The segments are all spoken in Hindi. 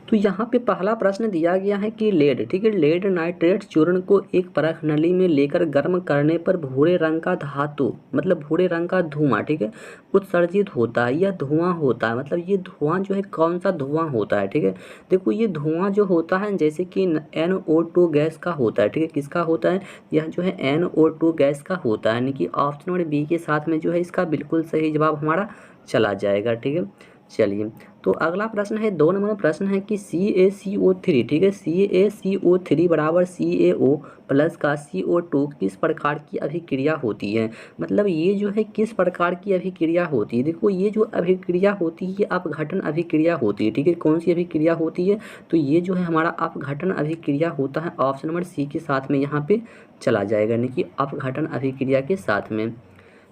तो यहाँ पे पहला प्रश्न दिया गया है कि लेड, ठीक है, लेड नाइट्रेट चूर्ण को एक परख नली में लेकर गर्म करने पर भूरे रंग का धातु, मतलब भूरे रंग का धुआं, ठीक है, उत्सर्जित होता है। यह धुआं होता है, मतलब ये धुआं जो है कौन सा धुआं होता है, ठीक है। देखो ये धुआं जो होता है जैसे कि NO2 गैस का होता है, ठीक है, किसका होता है, यह जो है NO2 गैस का होता है, यानी कि ऑप्शन नंबर बी के साथ में जो है इसका बिल्कुल सही जवाब हमारा चला जाएगा, ठीक है। चलिए, तो अगला प्रश्न है 2 नंबर प्रश्न है कि CaCO3, ठीक है, CaCO3 बराबर CaO प्लस का CO2 किस प्रकार की अभिक्रिया होती है। मतलब ये जो है किस प्रकार की अभिक्रिया होती है। देखो ये जो अभिक्रिया होती है अपघटन अभिक्रिया होती है, ठीक है। कौन सी अभिक्रिया होती है, तो ये जो है हमारा अपघटन अभिक्रिया होता है। ऑप्शन नंबर सी के साथ में यहाँ पे चला जाएगा, यानी कि अपघटन अभिक्रिया के साथ में।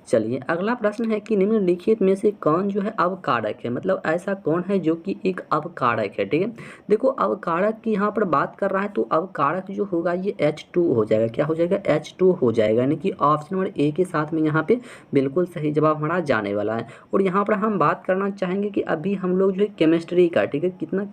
चलिए, अगला प्रश्न है कि निम्नलिखित में से कौन जो है अवकारक है। मतलब ऐसा कौन है जो कि एक अवकारक है, ठीक है। देखो अवकारक की यहाँ पर बात कर रहा है, तो अवकारक जो होगा ये H2 हो जाएगा। क्या हो जाएगा, H2 हो जाएगा, यानी कि ऑप्शन नंबर ए के साथ में यहाँ पे बिल्कुल सही जवाब हमारा जाने वाला है। और यहाँ पर हम बात करना चाहेंगे कि अभी हम लोग जो है केमिस्ट्री का, ठीक है, कितना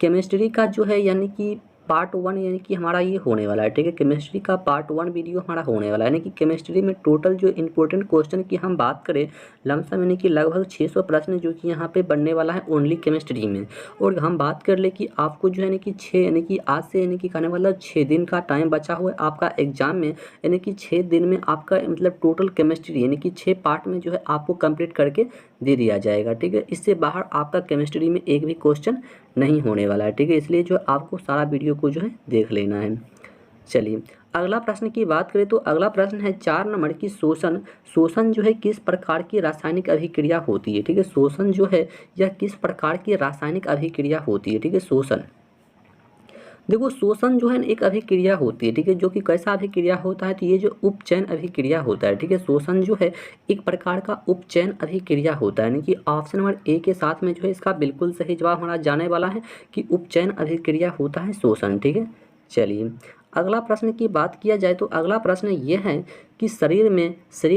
केमिस्ट्री का जो है यानी कि पार्ट 1 यानी कि हमारा ये होने वाला है, ठीक है। केमिस्ट्री का पार्ट 1 वीडियो हमारा होने वाला है, यानी कि केमिस्ट्री में टोटल जो इंपॉर्टेंट क्वेश्चन की हम बात करें लमसम यानी कि लगभग 600 प्रश्न जो कि यहाँ पे बनने वाला है ओनली केमिस्ट्री में। और हम बात कर ले कि आपको जो है यानी कि 6 यानी कि आज से यानी कि कहने वाला 6 दिन का टाइम बचा हुआ है आपका एग्जाम में, यानी कि 6 दिन में आपका मतलब टोटल केमिस्ट्री यानी कि 6 पार्ट में जो है आपको कंप्लीट करके दे दिया जाएगा, ठीक है। इससे बाहर आपका केमिस्ट्री में एक भी क्वेश्चन नहीं होने वाला है, ठीक है। इसलिए जो आपको सारा वीडियो को जो है देख लेना है। चलिए, अगला प्रश्न की बात करें तो अगला प्रश्न है 4 नंबर की शोषण जो है किस प्रकार की रासायनिक अभिक्रिया होती है, ठीक है। शोषण जो है यह किस प्रकार की रासायनिक अभिक्रिया होती है, ठीक है। शोषण, देखो शोषण जो है एक अभिक्रिया होती है, ठीक है, जो कि कैसा अभिक्रिया होता है, तो ये जो उपचयन अभिक्रिया होता है, ठीक है। शोषण जो है एक प्रकार का उपचयन अभिक्रिया होता है, यानी कि ऑप्शन नंबर ए के साथ में जो है इसका बिल्कुल सही जवाब हमारा जाने वाला है कि उपचयन अभिक्रिया होता है शोषण, ठीक है। चलिए, अगला प्रश्न की बात किया जाए तो अगला प्रश्न ये है कि शरीर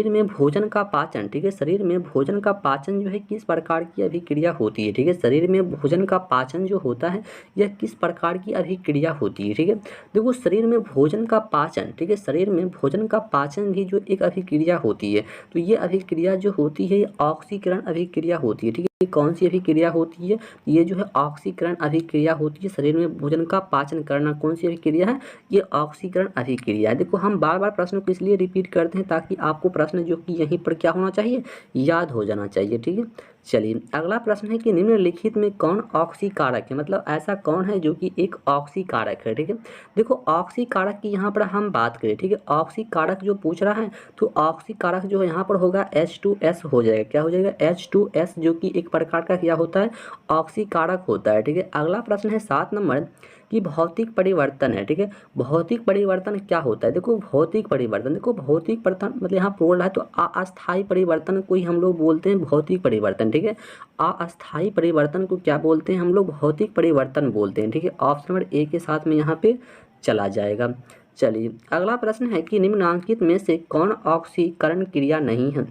में भोजन का पाचन, ठीक है, शरीर में भोजन का पाचन जो है किस प्रकार की अभिक्रिया होती है, ठीक है। शरीर में भोजन का पाचन जो होता है यह किस प्रकार की अभिक्रिया होती है, ठीक है। देखो शरीर में भोजन का पाचन, ठीक है, शरीर में भोजन का पाचन भी जो एक अभिक्रिया होती है, तो ये अभिक्रिया जो होती है ऑक्सीकरण अभिक्रिया होती है, ठीक है। कौन सी अभिक्रिया होती है, ये जो है ऑक्सीकरण अभिक्रिया होती है। शरीर में भोजन का पाचन करना कौन सी अभिक्रिया है, ये ऑक्सीकरण अभिक्रिया है। देखो हम बार बार प्रश्न को इसलिए रिपीट करते हैं ताकि आपको प्रश्न जो कि यहीं पर क्या होना चाहिए, याद हो जाना चाहिए, ठीक है। चलिए, अगला प्रश्न है कि निम्नलिखित में कौन ऑक्सीकारक है। मतलब ऐसा कौन है जो कि एक ऑक्सीकारक है, ठीक है। देखो ऑक्सीकारक की यहाँ पर हम बात करें, ठीक है, ऑक्सीकारक जो पूछ रहा है तो ऑक्सीकारक जो है यहाँ पर होगा H2S हो जाएगा। क्या हो जाएगा, H2S, जो कि एक प्रकार का क्या होता है, ऑक्सीकारक होता है, ठीक है। अगला प्रश्न है 7 नंबर कि भौतिक परिवर्तन है, ठीक है। भौतिक परिवर्तन क्या होता है। देखो भौतिक परिवर्तन, देखो भौतिक परिवर्तन मतलब यहाँ बोल रहा है तो अस्थायी परिवर्तन को ही हम लोग बोलते हैं भौतिक परिवर्तन, ठीक है। अस्थायी परिवर्तन को क्या बोलते हैं हम लोग, भौतिक परिवर्तन बोलते हैं, ठीक है। ऑप्शन नंबर ए के साथ में यहाँ पे चला जाएगा। चलिए, अगला प्रश्न है कि निम्नलिखित में से कौन ऑक्सीकरण क्रिया नहीं है।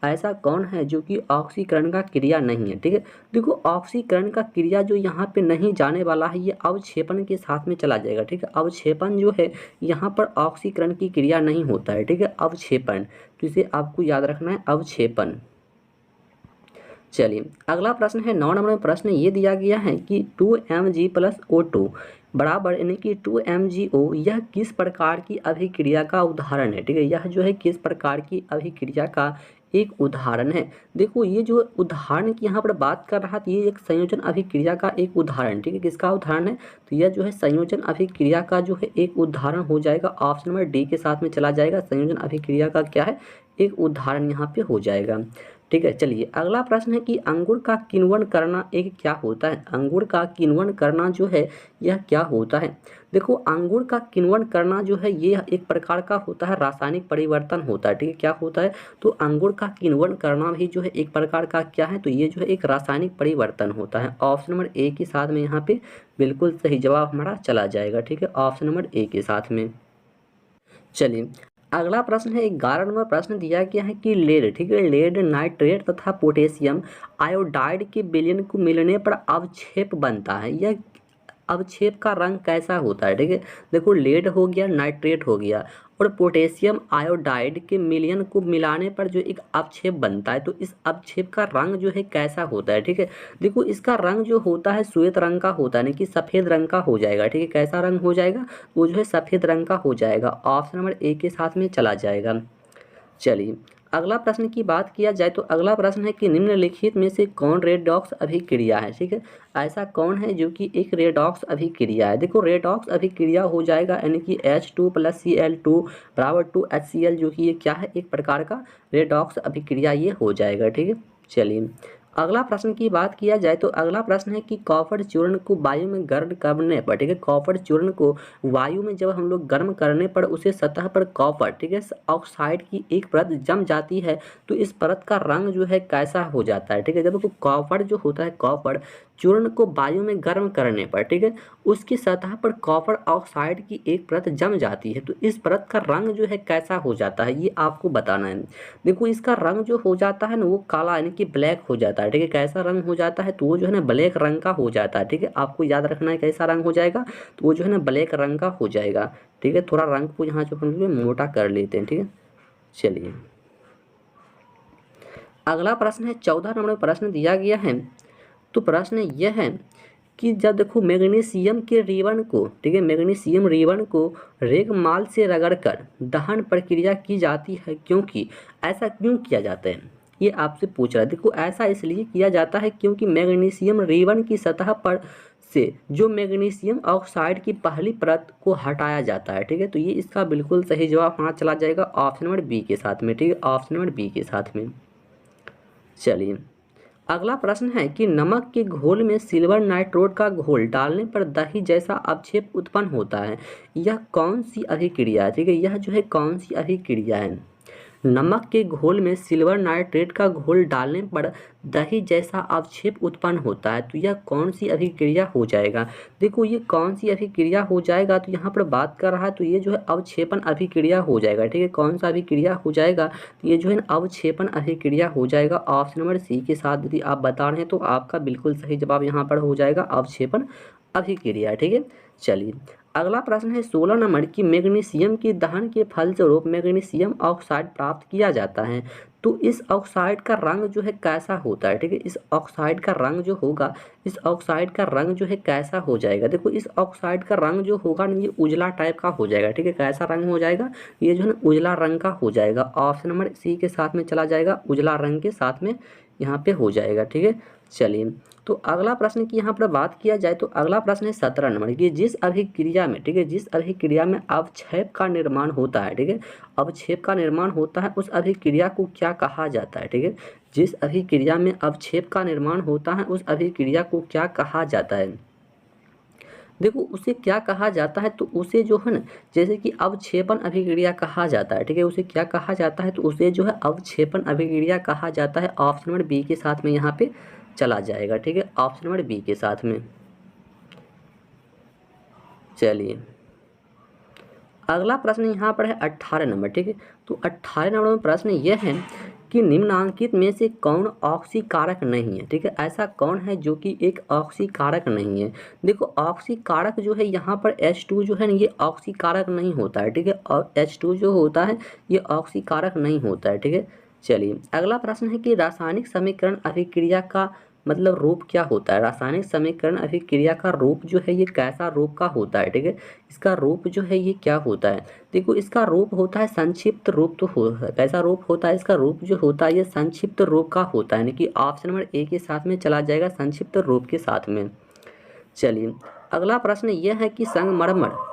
ऐसा कौन है जो कि ऑक्सीकरण का क्रिया नहीं है, ठीक है। देखो ऑक्सीकरण का क्रिया जो यहाँ पे नहीं जाने वाला है ये अवक्षेपण के साथ में चला जाएगा, ठीक है। अवक्षेपण जो है यहाँ पर ऑक्सीकरण की क्रिया नहीं होता है, ठीक है, अवक्षेपण, तो इसे आपको याद रखना है, अवक्षेपण। चलिए, अगला प्रश्न है 9 नंबर में प्रश्न ये दिया गया है कि 2Mg + O2 बराबर यानी कि 2MgO यह किस प्रकार की अभिक्रिया का उदाहरण है, ठीक है। यह जो है किस प्रकार की अभिक्रिया का एक उदाहरण है। देखो ये जो उदाहरण की यहाँ पर बात कर रहा था ये एक संयोजन अभिक्रिया का एक उदाहरण, ठीक है, किसका उदाहरण है, तो यह जो है संयोजन अभिक्रिया का जो है एक उदाहरण हो जाएगा। ऑप्शन नंबर डी के साथ में चला जाएगा, संयोजन अभिक्रिया का क्या है, एक उदाहरण यहाँ पे हो जाएगा, ठीक है। चलिए, अगला प्रश्न है कि अंगूर का किण्वन करना एक क्या होता है। अंगूर का किण्वन करना जो है यह क्या होता है। देखो अंगूर का किण्वन करना जो है ये एक प्रकार का होता है रासायनिक परिवर्तन होता है, ठीक है। क्या होता है, तो अंगूर का किण्वन करना भी जो है एक प्रकार का क्या है, तो ये जो है एक रासायनिक परिवर्तन होता है। ऑप्शन नंबर ए के साथ में यहाँ पे बिल्कुल सही जवाब हमारा चला जाएगा, ठीक है, ऑप्शन नंबर ए के साथ में। चलिए, अगला प्रश्न है 11 नंबर प्रश्न दिया गया है कि लेड, ठीक है, लेड नाइट्रेट तथा पोटेशियम आयोडाइड के विलयन को मिलने पर अवक्षेप बनता है। यह अवक्षेप का रंग कैसा होता है? ठीक है, देखो लेड हो गया, नाइट्रेट हो गया और पोटेशियम आयोडाइड के मिलियन को मिलाने पर जो एक अवक्षेप बनता है, तो इस अवक्षेप का रंग जो है कैसा होता है? ठीक है, देखो इसका रंग जो होता है श्वेत रंग का होता है, यानी कि सफ़ेद रंग का हो जाएगा। ठीक है, कैसा रंग हो जाएगा? वो जो है सफ़ेद रंग का हो जाएगा। ऑप्शन नंबर ए के साथ में चला जाएगा। चलिए अगला प्रश्न की बात किया जाए तो अगला प्रश्न है कि निम्नलिखित में से कौन रेडॉक्स अभिक्रिया है? ठीक है, ऐसा कौन है जो कि एक रेडॉक्स अभिक्रिया है? देखो रेडॉक्स अभिक्रिया हो जाएगा यानी कि H2 + Cl2 बराबर 2HCl, जो कि ये क्या है? एक प्रकार का रेडॉक्स अभिक्रिया ये हो जाएगा। ठीक है, चलिए अगला प्रश्न की बात किया जाए तो अगला प्रश्न है कि कॉपर चूर्ण को वायु में गर्म करने पर, ठीक है, कॉपर चूर्ण को वायु में जब हम लोग गर्म करने पर उसे सतह पर कॉपर, ठीक है, ऑक्साइड की एक परत जम जाती है, तो इस परत का रंग जो है कैसा हो जाता है? ठीक है, जब कॉपर जो होता है, कॉपर चूर्ण को वायु में गर्म करने पर, ठीक है, उसकी सतह पर कॉपर ऑक्साइड की एक परत जम जाती है, तो इस परत का रंग जो है कैसा हो जाता है, ये आपको बताना है। देखो इसका रंग जो हो जाता है ना, वो काला यानी कि ब्लैक हो जाता है। ठीक है, कैसा रंग हो जाता है? तो वो जो है ना ब्लैक रंग का हो जाता है। ठीक है, आपको याद रखना है कैसा रंग हो जाएगा, तो वो जो है ना ब्लैक रंग का हो जाएगा। ठीक है, थोड़ा रंग को यहाँ जो हम लोग मोटा कर लेते हैं। ठीक है, चलिए अगला प्रश्न है 14 नंबर प्रश्न दिया गया है। तो प्रश्न यह है कि जब देखो मैग्नीशियम के रिबन को, ठीक है, मैग्नीशियम रिबन को रेगमाल से रगड़कर दहन प्रक्रिया की जाती है, क्योंकि ऐसा क्यों किया जाता है? ये आपसे पूछ रहा है। देखो ऐसा इसलिए किया जाता है क्योंकि मैग्नीशियम रिबन की सतह पर से जो मैग्नीशियम ऑक्साइड की पहली परत को हटाया जाता है। ठीक है, तो ये इसका बिल्कुल सही जवाब वहाँ चला जाएगा ऑप्शन नंबर बी के साथ में। ठीक है, ऑप्शन नंबर बी के साथ में। चलिए अगला प्रश्न है कि नमक के घोल में सिल्वर नाइट्रोट का घोल डालने पर दही जैसा अवक्षेप उत्पन्न होता है। यह कौन सी अभिक्रिया है? ठीक है, यह जो है कौन सी अभिक्रिया है? नमक के घोल में सिल्वर नाइट्रेट का घोल डालने पर दही जैसा अवक्षेप उत्पन्न होता है, तो यह कौन सी अभिक्रिया हो जाएगा? देखो ये कौन सी अभिक्रिया हो जाएगा, तो यहाँ पर बात कर रहा है, तो ये जो है अवक्षेपण अभिक्रिया हो जाएगा। ठीक है, कौन सा अभिक्रिया हो जाएगा? तो ये जो है अवक्षेपण अभिक्रिया हो जाएगा। ऑप्शन नंबर सी के साथ यदि आप बता रहे हैं तो आपका बिल्कुल सही जवाब यहाँ पर हो जाएगा अवक्षेपण अभिक्रिया। ठीक है, चलिए अगला प्रश्न है 16 नंबर की मैग्नीशियम की दहन के फलस्वरूप मैग्नीशियम ऑक्साइड प्राप्त किया जाता है, तो इस ऑक्साइड का रंग जो है कैसा होता है? ठीक है, इस ऑक्साइड का रंग जो होगा, इस ऑक्साइड का रंग जो है कैसा हो जाएगा? देखो इस ऑक्साइड का रंग जो होगा ना, ये उजला टाइप का हो जाएगा। ठीक है, कैसा रंग हो जाएगा? ये जो है ना उजला रंग का हो जाएगा। ऑप्शन नंबर सी के साथ में चला जाएगा, उजला रंग के साथ में यहाँ पे हो जाएगा। ठीक है, चलिए तो अगला प्रश्न की यहाँ पर बात किया जाए तो अगला प्रश्न है 17 नंबर की, जिस अभिक्रिया में, ठीक है, जिस अभिक्रिया में अवक्षेप का निर्माण होता है, ठीक है, अवक्षेप का निर्माण होता है, उस अभिक्रिया को क्या कहा जाता है? ठीक है, जिस अभिक्रिया में अवक्षेप का निर्माण होता है उस अभिक्रिया को क्या कहा जाता है? देखो उसे क्या कहा जाता है, तो उसे जो है ना जैसे कि अवक्षेपण अभिक्रिया कहा जाता है। ठीक है, उसे क्या कहा जाता है? तो उसे जो है अवक्षेपण अभिक्रिया कहा जाता है। ऑप्शन नंबर बी के साथ में यहाँ पे चला जाएगा। ठीक है, ऑप्शन नंबर बी के साथ में। चलिए अगला प्रश्न यहाँ पर है 18 नंबर। ठीक है, तो 18 नंबर में प्रश्न यह है कि निम्नांकित में से कौन ऑक्सीकारक नहीं है? ठीक है, ऐसा कौन है जो कि एक ऑक्सीकारक नहीं है? देखो ऑक्सीकारक जो है यहाँ पर H2 जो है ना, ये ऑक्सीकारक नहीं होता है। ठीक है, और H2 जो होता है ये ऑक्सीकारक नहीं होता है। ठीक है, चलिए अगला प्रश्न है कि रासायनिक समीकरण अभिक्रिया का मतलब रूप क्या होता है? रासायनिक समीकरण अभिक्रिया का रूप जो है ये कैसा रूप का होता है? ठीक है, इसका रूप जो है ये क्या होता है? देखो इसका रूप होता है संक्षिप्त रूप। तो कैसा रूप होता है? इसका रूप जो होता है ये संक्षिप्त रूप का होता है, यानी कि ऑप्शन नंबर ए के साथ में चला जाएगा, संक्षिप्त रूप के साथ में। चलिए अगला प्रश्न यह है कि संगमरमर,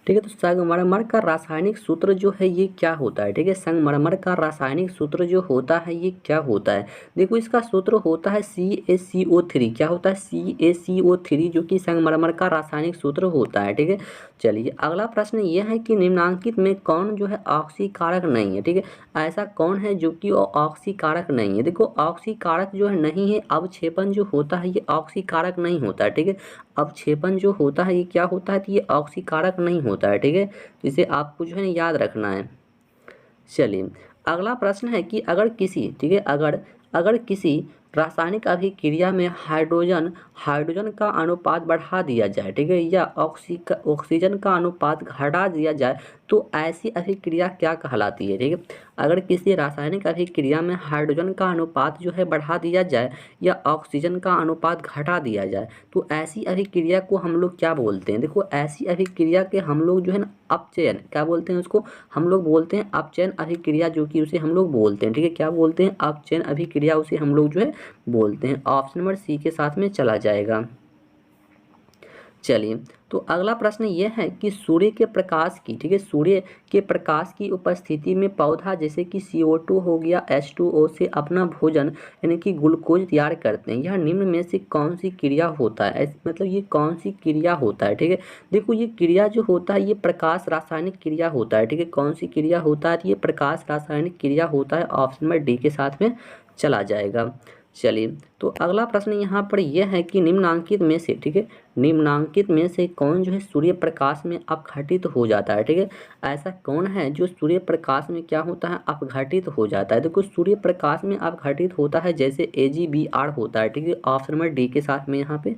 ठीक है, तो संगमरमर का रासायनिक सूत्र जो है ये क्या होता है? ठीक है, संगमरमर का रासायनिक सूत्र जो होता है ये क्या होता है? देखो इसका सूत्र होता है CaCO3। क्या होता है? CaCO3, जो कि संगमरमर का रासायनिक सूत्र होता है। ठीक है, चलिए अगला प्रश्न यह है कि निम्नांकित में कौन जो है ऑक्सीकारक नहीं है? ठीक है, ऐसा कौन है जो कि ऑक्सीकारक नहीं है? देखो ऑक्सीकारक जो है नहीं है, अवक्षेपण जो होता है ये ऑक्सीकारक नहीं होता है। ठीक है, अवक्षेपण जो होता है ये क्या होता है? तो ये ऑक्सीकारक नहीं होता होता है, ठीक है। तो इसे आपको जो है याद रखना है। चलिए अगला प्रश्न है कि अगर किसी, ठीक है, अगर किसी रासायनिक अभिक्रिया में हाइड्रोजन का अनुपात बढ़ा दिया जाए, ठीक है, या ऑक्सीजन का अनुपात घटा दिया जाए तो ऐसी अभिक्रिया क्या कहलाती है, ठीक है। अगर किसी रासायनिक अभिक्रिया में हाइड्रोजन का अनुपात जो है बढ़ा दिया जाए या ऑक्सीजन का अनुपात घटा दिया जाए तो ऐसी अभिक्रिया को हम लोग क्या बोलते हैं। देखो ऐसी अभिक्रिया के हम लोग जो है ना अपचयन क्या बोलते हैं, उसको हम लोग बोलते हैं अपचयन अभिक्रिया, जो कि उसे हम लोग बोलते हैं, ठीक है, क्या बोलते हैं, अपचयन अभिक्रिया उसे हम लोग जो है बोलते हैं। ऑप्शन नंबर सी के साथ में चला जाएगा। चलिए तो अगला प्रश्न ये है कि सूर्य के प्रकाश की, ठीक है, सूर्य के प्रकाश की उपस्थिति में पौधा जैसे कि CO2 हो गया H2O से अपना भोजन यानी कि ग्लूकोज तैयार करते हैं। यह निम्न में से कौन सी क्रिया होता है, मतलब ये कौन सी क्रिया होता है, ठीक है। देखो ये क्रिया जो होता है ये प्रकाश रासायनिक क्रिया होता है, ठीक है। कौन सी क्रिया होता है, ये प्रकाश रासायनिक क्रिया होता है। ऑप्शन नंबर डी के साथ में चला जाएगा। चलिए तो अगला प्रश्न यहाँ पर यह है कि निम्नांकित में से, ठीक है, निम्नांकित में से कौन जो है सूर्य प्रकाश में अपघटित हो जाता है, ठीक है। ऐसा कौन है जो सूर्य प्रकाश में क्या होता है, अपघटित हो जाता है। देखो सूर्य प्रकाश में अपघटित होता है जैसे AgBr होता है, ठीक है। ऑप्शन नंबर डी के साथ में यहाँ पे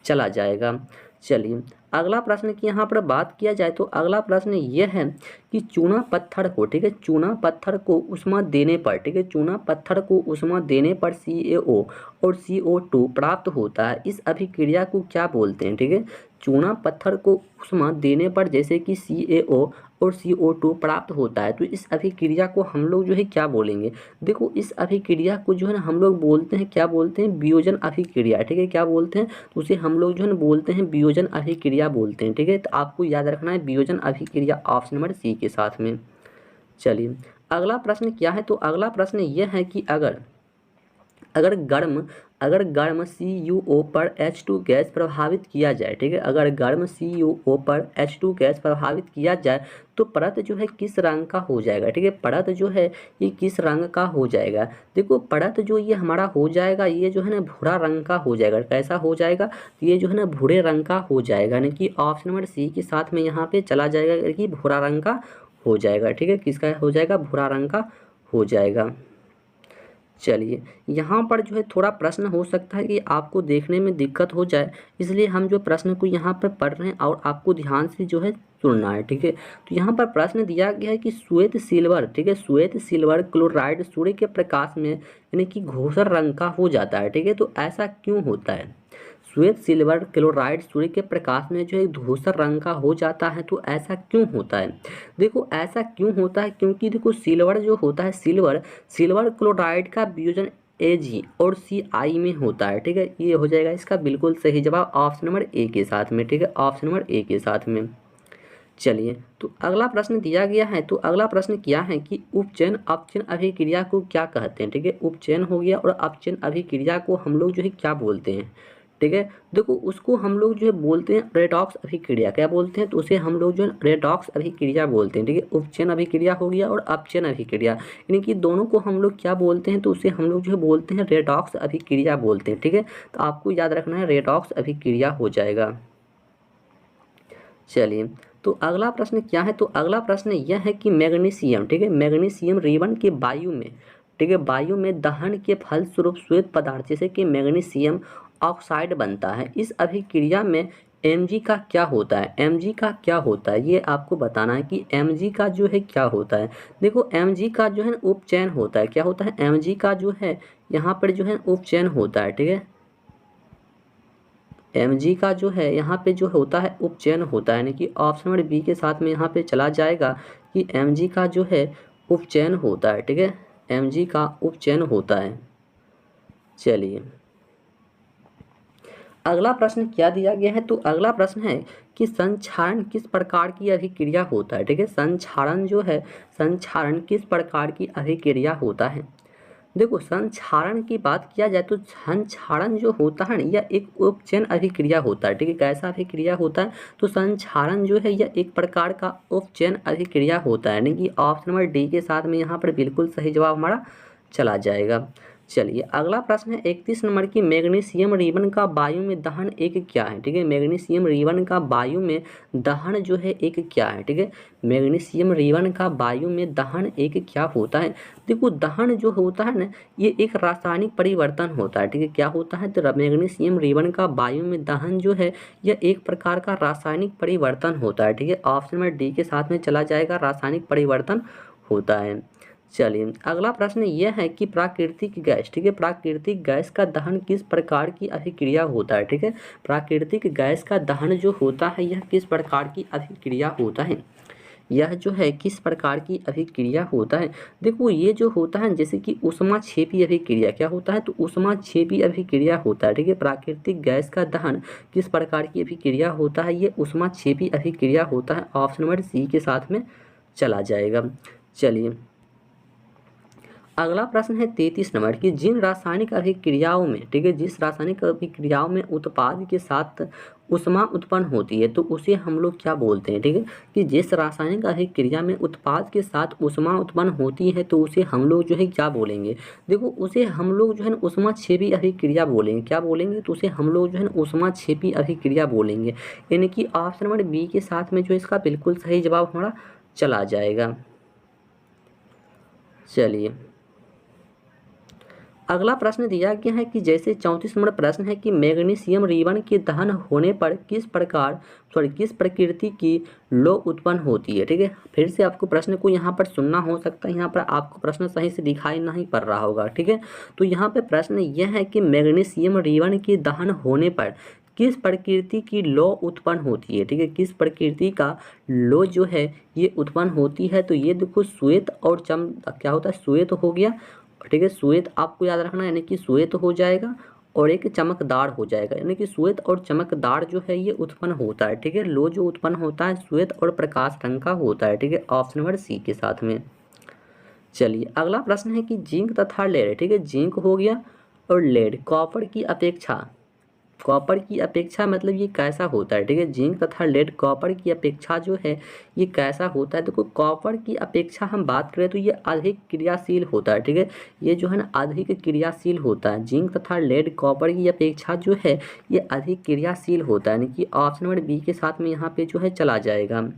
चला जाएगा। चलिए अगला प्रश्न की यहाँ पर बात किया जाए तो अगला प्रश्न यह है कि चूना पत्थर को, ठीक है, चूना पत्थर को उष्मा देने पर, ठीक है, चूना पत्थर को उष्मा देने पर CaO और CO2 प्राप्त होता है। इस अभिक्रिया को क्या बोलते हैं, ठीक है। चूना पत्थर को उष्मा देने पर जैसे कि CaO और CO2 प्राप्त होता है तो इस अभिक्रिया को हम लोग जो है क्या बोलेंगे। देखो इस अभिक्रिया को जो है ना हम लोग बोलते हैं, क्या बोलते हैं, वियोजन अभिक्रिया, ठीक है। क्या बोलते हैं, तो उसे हम लोग जो है ना बोलते हैं वियोजन अभिक्रिया बोलते हैं, ठीक है। तो आपको याद रखना है वियोजन अभिक्रिया, ऑप्शन नंबर सी के साथ में। चलिए अगला प्रश्न क्या है, तो अगला प्रश्न यह है कि अगर गर्म CuO पर H2 गैस प्रभावित किया जाए, ठीक है, अगर गर्म CuO पर H2 गैस प्रभावित किया जाए तो परत जो है किस रंग का हो जाएगा, ठीक है। परत जो है ये किस रंग का हो जाएगा। देखो परत जो ये हमारा हो जाएगा ये जो है ना भूरा रंग का हो जाएगा। कैसा हो जाएगा, ये जो है ना भूरे रंग का हो जाएगा, यानी कि ऑप्शन नंबर सी के साथ में यहाँ पे चला जाएगा कि भूरा रंग का हो जाएगा, ठीक है। किसका हो जाएगा, भूरा रंग का हो जाएगा। चलिए यहाँ पर जो है थोड़ा प्रश्न हो सकता है कि आपको देखने में दिक्कत हो जाए, इसलिए हम जो प्रश्न को यहाँ पर पढ़ रहे हैं और आपको ध्यान से जो है सुनना है, ठीक है। तो यहाँ पर प्रश्न दिया गया है कि श्वेत सिल्वर, ठीक है, श्वेत सिल्वर क्लोराइड सूर्य के प्रकाश में यानी कि घूसर रंग का हो जाता है, ठीक है। तो ऐसा क्यों होता है, श्वेत सिल्वर क्लोराइड सूर्य के प्रकाश में जो है धूसर रंग का हो जाता है, तो ऐसा क्यों होता है। देखो ऐसा क्यों होता है क्योंकि देखो सिल्वर जो होता है, सिल्वर क्लोराइड का वियोजन Ag और Ci में होता है, ठीक है। ये हो जाएगा इसका बिल्कुल सही जवाब ऑप्शन नंबर ए के साथ में, ठीक है, ऑप्शन नंबर ए के साथ में। चलिए तो अगला प्रश्न दिया गया है, तो अगला प्रश्न क्या है कि उपचयन अपचयन अभिक्रिया को क्या कहते हैं, ठीक है। उपचयन हो गया और अपचयन अभिक्रिया को हम लोग जो है क्या बोलते हैं, ठीक है। देखो उसको हम लोग जो है बोलते हैं रेडॉक्स अभिक्रिया, क्या बोलते हैं, तो उसे हम लोग जो है रेडॉक्स अभिक्रिया बोलते हैं, ठीक है। उपचयन अभिक्रिया हो गया और अपचयन अभिक्रिया, यानी कि दोनों को हम लोग क्या बोलते हैं, तो उसे हम लोग जो है बोलते हैं रेडॉक्स अभिक्रिया बोलते हैं, ठीक है। तो आपको याद रखना है रेडॉक्स अभिक्रिया हो जाएगा। चलिए तो अगला प्रश्न क्या है, तो अगला प्रश्न यह है कि मैग्नीशियम, ठीक है, मैग्नीशियम रिबन के वायु में, ठीक है, वायु में दहन के फलस्वरूप श्वेत पदार्थ जैसे कि मैग्नीशियम ऑक्साइड बनता है। इस अभिक्रिया में Mg का क्या होता है, Mg का क्या होता है, ये आपको बताना है कि Mg का जो है क्या होता है। देखो Mg का जो है उपचयन होता है, क्या होता है, Mg का जो है यहाँ पर जो है उपचयन होता है, ठीक है। Mg का जो है यहाँ पे जो होता है उपचयन होता है, यानी कि ऑप्शन नंबर बी के साथ में यहाँ पे चला जाएगा कि Mg का जो है उपचयन होता है, ठीक है, Mg का उपचयन होता है। चलिए अगला प्रश्न क्या दिया गया है, तो अगला प्रश्न है कि संक्षारण किस प्रकार की अभिक्रिया होता है, ठीक है। संक्षारण जो है, संक्षारण किस प्रकार की अभिक्रिया होता है। देखो संक्षारण की बात किया जाए तो संक्षारण जो होता है ना यह एक उपचयन अभिक्रिया होता है, ठीक है। कैसा अभिक्रिया होता है, तो संक्षारण जो है यह एक प्रकार का उपचयन अभिक्रिया होता है, यानी कि ऑप्शन नंबर डी के साथ में यहाँ पर बिल्कुल सही जवाब हमारा चला जाएगा। चलिए अगला प्रश्न है 31 नंबर की, मैग्नीशियम रिबन का वायु में दहन एक क्या है। ठीक है, मैग्नीशियम रिबन का वायु में दहन जो है एक क्या है। ठीक है, मैग्नीशियम रिबन का वायु में दहन एक क्या होता है। देखो दहन जो होता है ना, ये एक रासायनिक परिवर्तन होता है। ठीक है, क्या होता है, तो मैग्नीशियम रिबन का वायु में दहन जो है यह एक प्रकार का रासायनिक परिवर्तन होता है। ठीक है, ऑप्शन नंबर डी के साथ में चला जाएगा, रासायनिक परिवर्तन होता है। चलिए अगला प्रश्न यह है कि प्राकृतिक गैस, ठीक है, प्राकृतिक गैस का दहन किस प्रकार की अभिक्रिया होता है। ठीक है, प्राकृतिक गैस का दहन जो होता है यह किस प्रकार की अभिक्रिया होता है, यह जो है किस प्रकार की अभिक्रिया होता है। देखो ये जो होता है जैसे कि ऊष्माक्षेपी अभिक्रिया, क्या होता है, तो ऊष्माक्षेपी अभिक्रिया होता है। ठीक है, प्राकृतिक गैस का दहन किस प्रकार की अभिक्रिया होता है, ये ऊष्माक्षेपी अभिक्रिया होता है। ऑप्शन नंबर सी के साथ में चला जाएगा। चलिए अगला प्रश्न है 33 नंबर की, जिन रासायनिक अभिक्रियाओं में, ठीक है, जिस रासायनिक अभिक्रियाओं में उत्पाद के साथ ऊष्मा उत्पन्न होती है तो उसे हम लोग क्या बोलते हैं। ठीक है, कि जिस रासायनिक अभिक्रिया में उत्पाद के साथ ऊष्मा उत्पन्न होती है तो उसे हम लोग जो है क्या बोलेंगे। देखो उसे हम लोग जो है ना ऊष्माक्षेपी अभिक्रिया बोलेंगे। क्या बोलेंगे, तो उसे हम लोग जो है ना ऊष्माक्षेपी अभिक्रिया बोलेंगे। यानी कि ऑप्शन नंबर बी के साथ में जो इसका बिल्कुल सही जवाब हमारा चला जाएगा। चलिए अगला प्रश्न दिया गया है कि जैसे 34 नंबर प्रश्न है कि मैग्नीशियम रिबन के दहन होने पर किस प्रकृति की लौ उत्पन्न होती है। ठीक है, फिर से आपको प्रश्न को यहाँ पर सुनना हो सकता है, यहाँ पर आपको प्रश्न सही से दिखाई नहीं पड़ रहा होगा। ठीक है, तो यहाँ पे प्रश्न यह है कि मैग्नीशियम रिबन के दहन होने पर किस प्रकृति की लौ उत्पन्न होती है। ठीक है, किस प्रकृति का लौ जो है ये उत्पन्न होती है। तो ये देखो श्वेत और क्या होता है, श्वेत हो गया। ठीक है, श्वेत आपको याद रखना, यानी कि श्वेत हो जाएगा और एक चमकदार हो जाएगा, यानी कि श्वेत और चमकदार जो है ये उत्पन्न होता है। ठीक है, लो जो उत्पन्न होता है श्वेत और प्रकाश रंग का होता है। ठीक है, ऑप्शन नंबर सी के साथ में। चलिए अगला प्रश्न है कि जिंक तथा लेड, ठीक है, जिंक हो गया और लेड कॉपर की अपेक्षा मतलब ये कैसा होता है। ठीक है, जिंक तथा लेड कॉपर की अपेक्षा जो है ये कैसा होता है। देखो कॉपर की अपेक्षा हम बात करें तो ये अधिक क्रियाशील होता है। ठीक है, ये जो है ना अधिक क्रियाशील होता है। जिंक तथा लेड कॉपर की अपेक्षा जो है ये अधिक क्रियाशील होता है, यानी कि ऑप्शन नंबर बी के साथ में यहाँ पे जो है चला जाएगा।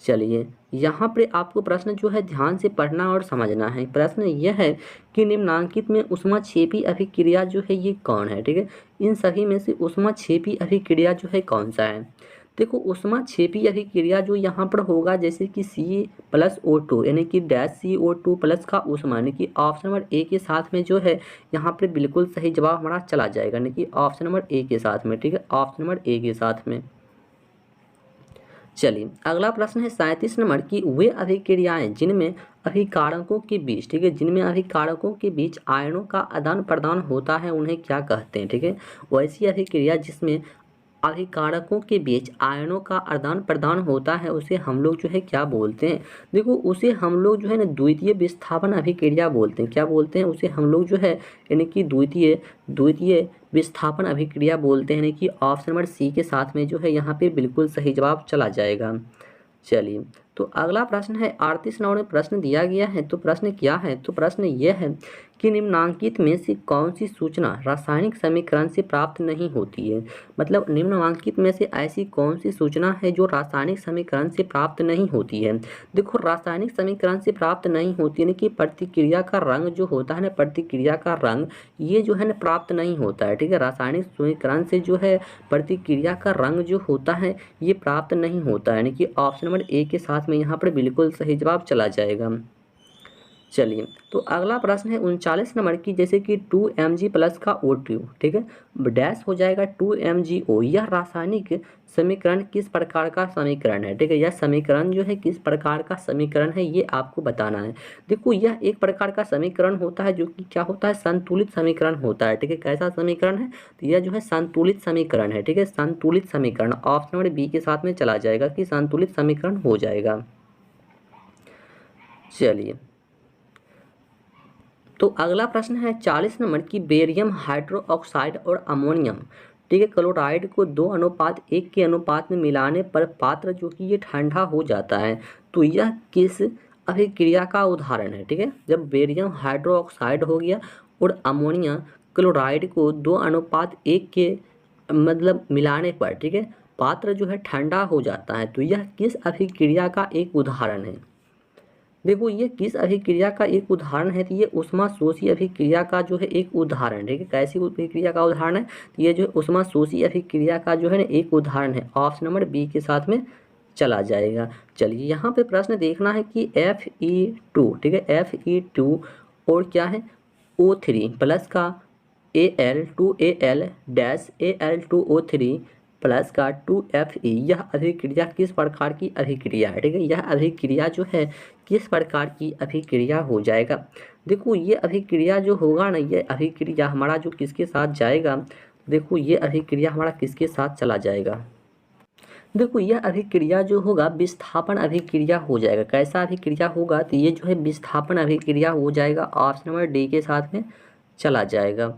चलिए यहाँ पे आपको प्रश्न जो है ध्यान से पढ़ना और समझना है। प्रश्न यह है कि निम्नांकित में ऊष्माक्षेपी अभिक्रिया जो है ये कौन है। ठीक है, इन सभी में से ऊष्माक्षेपी अभिक्रिया जो है कौन सा है। देखो ऊष्माक्षेपी अभिक्रिया जो यहाँ पर होगा जैसे कि C+O2 यानी कि -CO2+ का ऊष्मा, यानी कि ऑप्शन नंबर ए के साथ में जो है यहाँ पर बिल्कुल सही जवाब हमारा चला जाएगा, यानी कि ऑप्शन नंबर ए के साथ में। ठीक है, ऑप्शन नंबर ए के साथ में। चलिए अगला प्रश्न है 37 नंबर की, वे अभिक्रियाएं जिनमें अभिकारकों के बीच, ठीक है, जिनमें अभिकारकों के बीच आयनों का आदान प्रदान होता है उन्हें क्या कहते हैं। ठीक है, वैसी अभिक्रिया जिसमें अभिकारकों के बीच आयनों का आदान प्रदान होता है उसे हम लोग जो है क्या बोलते हैं। देखो उसे हम लोग जो है ना द्वितीय विस्थापन अभिक्रिया बोलते हैं। क्या बोलते हैं उसे हम लोग जो है, यानी कि द्वितीय विस्थापन अभिक्रिया बोलते हैं, यानी कि ऑप्शन नंबर सी के साथ में जो है यहाँ पे बिल्कुल सही जवाब चला जाएगा। चलिए तो अगला प्रश्न है 38 नंबर में प्रश्न दिया गया है। तो प्रश्न क्या है, तो प्रश्न यह है कि निम्नांकित में से कौन सी सूचना रासायनिक समीकरण से प्राप्त नहीं होती है। मतलब निम्नांकित में से ऐसी कौन सी सूचना है जो रासायनिक समीकरण से प्राप्त नहीं होती है। देखो रासायनिक समीकरण से प्राप्त नहीं होती है कि प्रतिक्रिया का रंग जो होता है ना, प्रतिक्रिया का रंग ये जो है ना प्राप्त नहीं होता है। ठीक है, रासायनिक समीकरण से जो है प्रतिक्रिया का रंग जो होता है ये प्राप्त नहीं होता है, यानी कि ऑप्शन नंबर ए के साथ में यहाँ पर बिल्कुल सही जवाब चला जाएगा। चलिए तो अगला प्रश्न है 39 नंबर की, जैसे कि 2Mg+ का O2, ठीक है, डैश हो जाएगा 2MgO। यह रासायनिक समीकरण किस प्रकार का समीकरण है। ठीक है, यह समीकरण जो है किस प्रकार का समीकरण है ये आपको बताना है। देखो यह एक प्रकार का समीकरण होता है जो कि क्या होता है, संतुलित समीकरण होता है। ठीक है, कैसा समीकरण है, तो यह जो है संतुलित समीकरण है। ठीक है, संतुलित समीकरण ऑप्शन नंबर बी के साथ में चला जाएगा कि संतुलित समीकरण हो जाएगा। चलिए तो अगला प्रश्न है 40 नंबर की, बेरियम हाइड्रोक्साइड और अमोनियम, ठीक है, क्लोराइड को 2:1 के अनुपात में मिलाने पर पात्र जो कि ये ठंडा हो जाता है, तो यह किस अभिक्रिया का उदाहरण है। ठीक है, जब बेरियम हाइड्रोक्साइड हो गया और अमोनिया क्लोराइड को 2:1 के मतलब मिलाने पर, ठीक है, पात्र जो है ठंडा हो जाता है। तो यह किस अभिक्रिया का एक उदाहरण है? देखो ये किस अभिक्रिया का एक उदाहरण है? तो ये ऊष्माशोषी अभिक्रिया का जो है एक उदाहरण है। ठीक है, कैसी अभिक्रिया का उदाहरण है? तो ये जो है ऊष्माशोषी अभिक्रिया का जो है ना एक उदाहरण है। ऑप्शन नंबर बी के साथ में चला जाएगा। चलिए यहाँ पे प्रश्न देखना है कि Fe2, ठीक है, Fe2 और क्या है O3 प्लस का Al2Al डैश Al2O3 प्लस का 2Fe, यह अभिक्रिया किस प्रकार की अभिक्रिया है? ठीक है, यह अभिक्रिया जो है किस प्रकार की अभिक्रिया हो जाएगा? देखो ये अभिक्रिया जो होगा ना, ये अभिक्रिया हमारा जो किसके साथ जाएगा? देखो ये अभिक्रिया हमारा किसके साथ चला जाएगा? देखो यह अभिक्रिया जो होगा विस्थापन अभिक्रिया हो जाएगा। कैसा अभिक्रिया होगा? तो ये जो है विस्थापन अभिक्रिया हो जाएगा। ऑप्शन नंबर डी के साथ में चला जाएगा।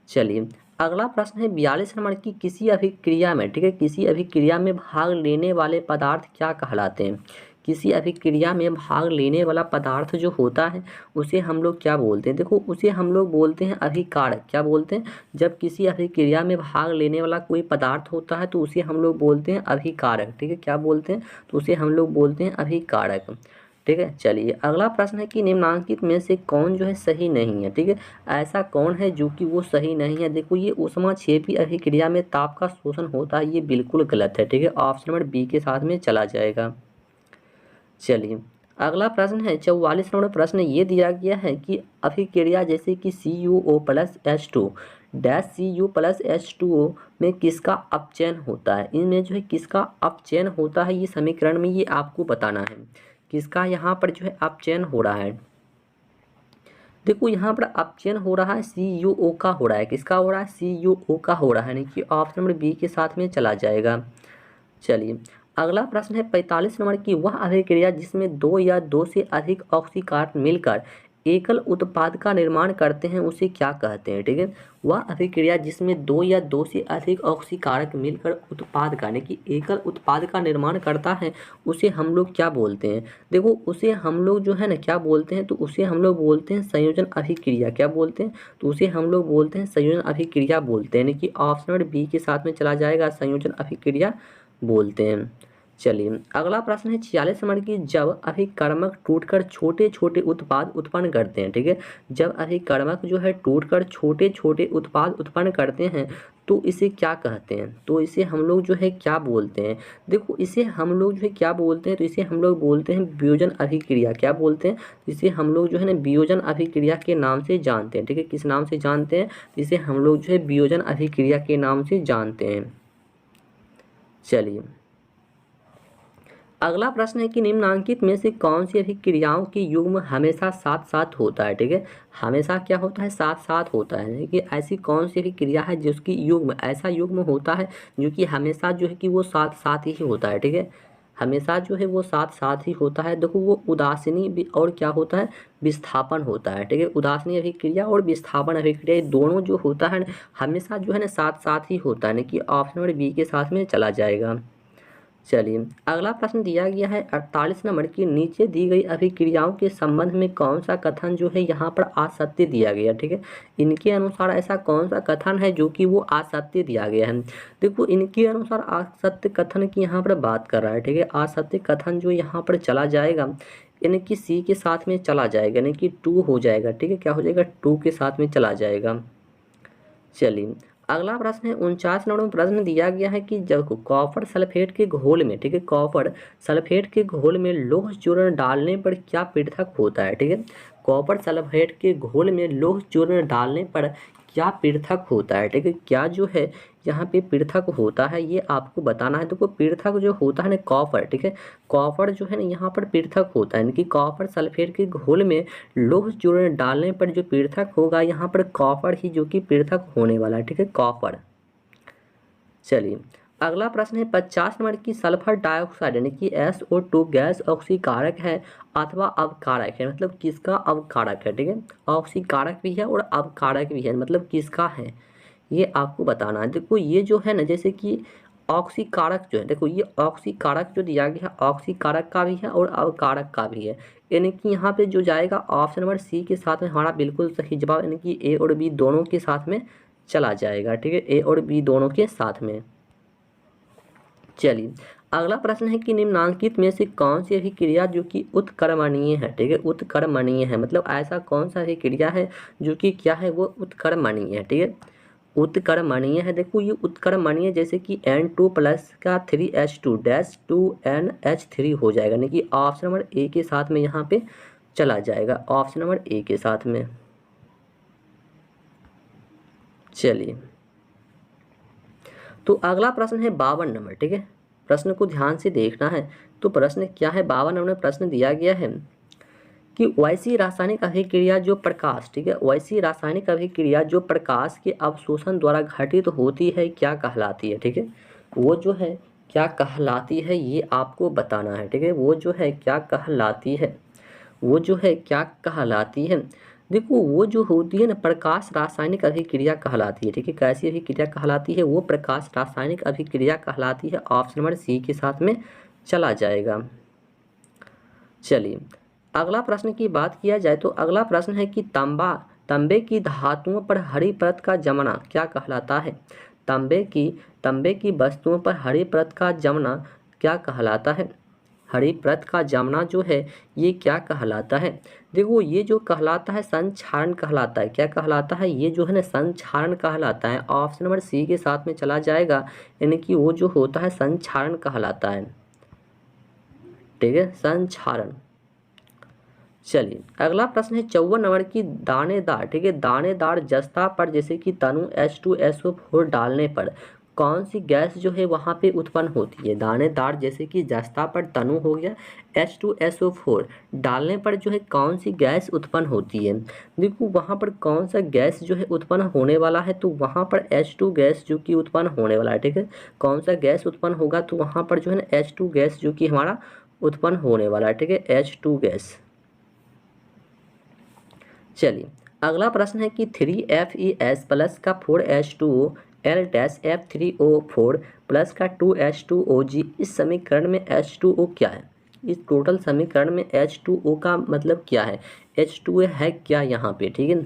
चलिए अगला प्रश्न है 42 नंबर की, किसी अभिक्रिया में, ठीक है, किसी अभिक्रिया में भाग लेने वाले पदार्थ क्या कहलाते हैं? किसी अभिक्रिया में भाग लेने वाला पदार्थ जो होता है उसे हम लोग क्या बोलते हैं? देखो उसे हम लोग बोलते हैं अभिकारक। क्या बोलते हैं? जब किसी अभिक्रिया में भाग लेने वाला कोई पदार्थ होता है तो उसे हम लोग बोलते हैं अभिकारक। ठीक है, क्या बोलते हैं? तो उसे हम लोग बोलते हैं अभिकारक। ठीक है, चलिए अगला प्रश्न है कि निम्नांकित में से कौन जो है सही नहीं है? ठीक है, ऐसा कौन है जो कि वो सही नहीं है? देखो ये ऊष्माक्षेपी अभिक्रिया में ताप का शोषण होता है, ये बिल्कुल गलत है। ठीक है, ऑप्शन नंबर बी के साथ में चला जाएगा। चलिए अगला प्रश्न है 44 नंबर प्रश्न ये दिया गया है कि अभिक्रिया जैसे कि CuO plus H2 dash Cu plus H2O में किसका अपचयन होता है? इनमें जो है किसका अपचयन होता है ये समीकरण में ये आपको बताना है। किसका यहाँ पर जो है अपचयन हो रहा है? देखो यहाँ पर अपचयन हो रहा है CuO का हो रहा है। किसका हो रहा है? CuO का हो रहा है, यानी कि ऑप्शन नंबर बी के साथ में चला जाएगा। चलिए अगला प्रश्न है 45 नंबर की, वह अभिक्रिया जिसमें 2 या 2 से अधिक ऑक्सीकारक मिलकर एकल उत्पाद का निर्माण करते हैं उसे क्या कहते हैं? ठीक है, वह अभिक्रिया जिसमें 2 या 2 से अधिक ऑक्सीकारक मिलकर उत्पाद का, यानी कि एकल उत्पाद का निर्माण करता है, उसे हम लोग क्या बोलते हैं? देखो उसे हम लोग जो है ना क्या बोलते हैं? तो उसे हम लोग बोलते हैं संयोजन अभिक्रिया। क्या बोलते हैं? तो उसे हम लोग बोलते हैं संयोजन अभिक्रिया बोलते हैं, यानी कि ऑप्शन नंबर बी के साथ में चला जाएगा, संयोजन अभिक्रिया बोलते हैं। चलिए अगला प्रश्न है 46 नंबर की, जब अभिकर्मक टूटकर छोटे छोटे उत्पाद उत्पन्न करते हैं। ठीक है, जब अभिकर्मक जो है टूटकर छोटे छोटे उत्पाद उत्पन्न करते हैं तो इसे क्या कहते हैं? तो इसे हम लोग जो है क्या बोलते हैं? देखो इसे हम लोग जो है क्या बोलते हैं? तो इसे हम लोग बोलते हैं वियोजन अभिक्रिया। क्या बोलते हैं? इसे हम लोग जो है ना वियोजन अभिक्रिया के नाम से जानते हैं। ठीक है, किस नाम से जानते हैं? इसे हम लोग जो है वियोजन अभिक्रिया के नाम से जानते हैं। चलिए अगला प्रश्न है कि निम्नांकित में से कौन सी अभिक्रियाओं के युग्म हमेशा साथ साथ होता है? ठीक है, हमेशा क्या होता है? साथ साथ होता है, यानी कि ऐसी कौन सी अभिक्रिया है जिसकी युग्म, ऐसा युग्म होता है जो कि हमेशा जो है कि वो साथ साथ ही होता है। ठीक है, हमेशा जो है वो साथ साथ ही होता है। देखो वो उदासीनी भी और क्या होता है? विस्थापन होता है। ठीक है, उदासीनी अभिक्रिया और विस्थापन अभिक्रिया दोनों जो होता है हमेशा जो है ना साथ साथ ही होता है, यानी कि ऑप्शन नंबर बी के साथ में चला जाएगा। चलिए अगला प्रश्न दिया गया है 48 नंबर की, नीचे दी गई अभिक्रियाओं के संबंध में कौन सा कथन जो है यहाँ पर असत्य दिया गया? ठीक है, इनके अनुसार ऐसा कौन सा कथन है जो कि वो असत्य दिया गया है? देखो इनके अनुसार असत्य कथन की यहाँ पर बात कर रहा है। ठीक है, असत्य कथन जो यहाँ पर चला जाएगा यानी कि सी के साथ में चला जाएगा, यानी कि 2 हो जाएगा। ठीक है, क्या हो जाएगा? 2 के साथ में चला जाएगा। चलिए अगला प्रश्न है 49 नंबर प्रश्न दिया गया है कि जब कॉपर सल्फेट के घोल में, ठीक है, कॉपर सल्फेट के घोल में लौह चूर्ण डालने पर क्या पृथक होता है? ठीक है, कॉपर सल्फेट के घोल में लौह चूर्ण डालने पर क्या पृथक होता है? ठीक है, क्या जो है यहाँ पे पृथक होता है ये आपको बताना है। देखो पृथक जो होता है ना कॉपर, ठीक है, कॉपर जो है ना यहाँ पर पृथक होता है, यानी कि कॉपर सल्फेट के घोल में लौह चूर्ण डालने पर जो पृथक होगा यहाँ पर कॉपर ही जो कि पृथक होने वाला है। ठीक है, कॉपर। चलिए अगला प्रश्न है 50 नंबर की, सल्फर डाइऑक्साइड यानी कि SO2 गैस ऑक्सीकारक है अथवा अवकारक है? मतलब किसका अवकारक है? ठीक है, ऑक्सीकारक भी है और अवकारक भी है, मतलब किसका है ये आपको बताना है। देखो ये जो है ना जैसे कि ऑक्सीकारक जो है, देखो ये ऑक्सीकारक जो दिया गया है ऑक्सीकारक का भी है और अवकारक का भी है, यानी कि यहाँ पे जो जाएगा ऑप्शन नंबर सी के साथ में हमारा बिल्कुल सही जवाब, यानी कि ए और बी दोनों के साथ में चला जाएगा। ठीक है, ए और बी दोनों के साथ में। चलिए अगला प्रश्न है कि निम्नांकित में से कौन सी अभिक्रिया जो कि उत्कर्मणीय है। ठीक है, उत्कर्मणीय है मतलब ऐसा कौन सा अभिक्रिया है जो कि क्या है, वो उत्कर्मणीय है। ठीक है, उत्कर्मणीय है। देखो ये उत्कर्मणीय जैसे कि N2 प्लस का 3H2 डैश 2NH3 हो जाएगा, यानी कि ऑप्शन नंबर ए के साथ में यहाँ पे चला जाएगा, ऑप्शन नंबर ए के साथ में। चलिए तो अगला प्रश्न है 52 नंबर। ठीक है, प्रश्न को ध्यान से देखना है। तो प्रश्न क्या है, 52 नंबर में प्रश्न दिया गया है कि वैसी रासायनिक अभिक्रिया जो प्रकाश, ठीक है, वैसी रासायनिक अभिक्रिया जो प्रकाश के अवशोषण द्वारा घटित होती है क्या कहलाती है। ठीक है, वो जो है क्या कहलाती है ये आपको बताना है। ठीक है, वो जो है क्या कहलाती है, वो जो है क्या कहलाती है। देखो वो जो होती है ना प्रकाश रासायनिक अभिक्रिया कहलाती है। ठीक है, कैसी अभिक्रिया कहलाती है, वो प्रकाश रासायनिक अभिक्रिया कहलाती है, ऑप्शन नंबर सी के साथ में चला जाएगा। चलिए अगला प्रश्न की बात किया जाए तो अगला प्रश्न है कि तांबे की धातुओं पर हरी परत का जमना क्या कहलाता है। तांबे की वस्तुओं पर हरी परत का जमना क्या कहलाता है। हरी परत का जमना जो है ये क्या कहलाता है। देखो ये जो कहलाता है संक्षारण कहलाता है। क्या कहलाता है, ये जो है ना संक्षारण कहलाता है, ऑप्शन नंबर सी के साथ में चला जाएगा, यानी कि वो जो होता है संक्षारण कहलाता है। ठीक है, संक्षारण। चलिए अगला प्रश्न है 54 नंबर की दानेदार, ठीक है, दानेदार जस्ता पर जैसे कि तनु H2SO4 डालने पर कौन सी गैस जो है वहाँ पे उत्पन्न होती है। दानेदार जैसे कि जस्ता पर तनु हो गया H2SO4 डालने पर जो है कौन सी गैस उत्पन्न होती है। देखो वहाँ पर कौन सा गैस जो है उत्पन्न होने वाला है, तो वहाँ पर H2 गैस जो कि उत्पन्न होने वाला है। ठीक है, कौन सा गैस उत्पन्न होगा, तो वहाँ पर जो है ना H2 गैस जो कि हमारा उत्पन्न होने वाला है। ठीक है, H2 गैस। चलिए अगला प्रश्न है कि 3FeS प्लस का 4H2O L dash F3O4 plus का 2H2OG इस समीकरण में H2O क्या है। इस टोटल समीकरण में H2O का मतलब क्या है, H2O है क्या यहाँ पे। ठीक है,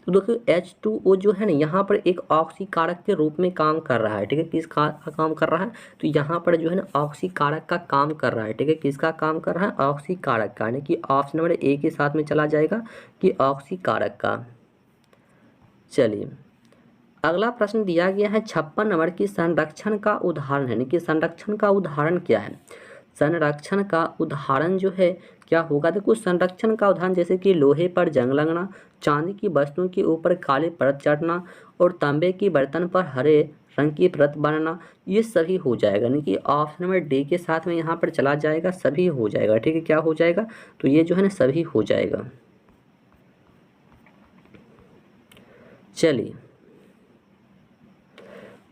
तो देखो H2O जो है ना यहाँ पर एक ऑक्सीकारक के रूप में काम कर रहा है। ठीक है, किस का काम कर रहा है, तो यहाँ पर जो है ना ऑक्सीकारक का काम कर रहा है। ठीक है, किसका काम कर रहा है, ऑक्सीकारक का, यानी कि ऑप्शन नंबर ए के साथ में चला जाएगा कि ऑक्सीकारक का। चलिए अगला प्रश्न दिया गया है 56 नंबर की संरक्षण का उदाहरण है, यानी कि संरक्षण का उदाहरण क्या है। संरक्षण का उदाहरण जो है क्या होगा, देखो संरक्षण का उदाहरण जैसे कि लोहे पर जंग लगना, चांदी की वस्तुओं के ऊपर काली परत चढ़ना और तांबे की बर्तन पर हरे रंग की परत बनना, ये सभी हो जाएगा, यानी कि ऑप्शन नंबर डी के साथ में यहाँ पर चला जाएगा, सभी हो जाएगा। ठीक है, क्या हो जाएगा, तो ये जो है ना सभी हो जाएगा। चलिए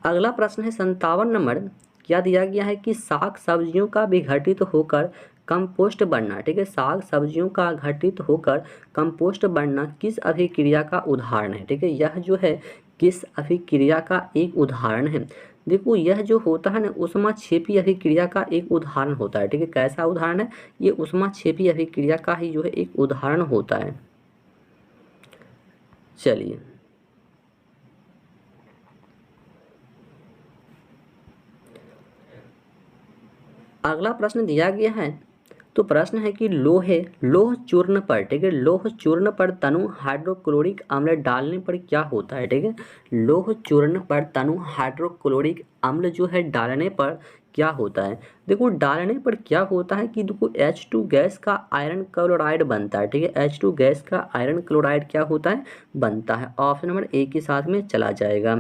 अगला प्रश्न है 57 नंबर, क्या दिया गया है कि साग सब्जियों का विघटित होकर कंपोस्ट बनना। ठीक है, साग सब्जियों का घटित होकर कंपोस्ट बनना किस अभिक्रिया का उदाहरण है। ठीक है, यह जो है किस अभिक्रिया का एक उदाहरण है। देखो यह जो होता है ना ऊष्माक्षेपी अभिक्रिया का एक उदाहरण होता है। ठीक है, कैसा उदाहरण है, ये ऊष्माक्षेपी अभिक्रिया का ही जो है एक उदाहरण होता है। चलिए अगला प्रश्न दिया गया है, तो प्रश्न है कि लोह चूर्ण पर, ठीक है, लोह चूर्ण पर तनु हाइड्रोक्लोरिक अम्ल डालने पर क्या होता है। ठीक है, लोह चूर्ण पर तनु हाइड्रोक्लोरिक अम्ल जो है डालने पर क्या होता है। देखो डालने पर क्या होता है कि देखो H2 गैस का आयरन क्लोराइड बनता है। ठीक है, H2 गैस का आयरन क्लोराइड क्या होता है, बनता है, ऑप्शन नंबर ए के साथ में चला जाएगा।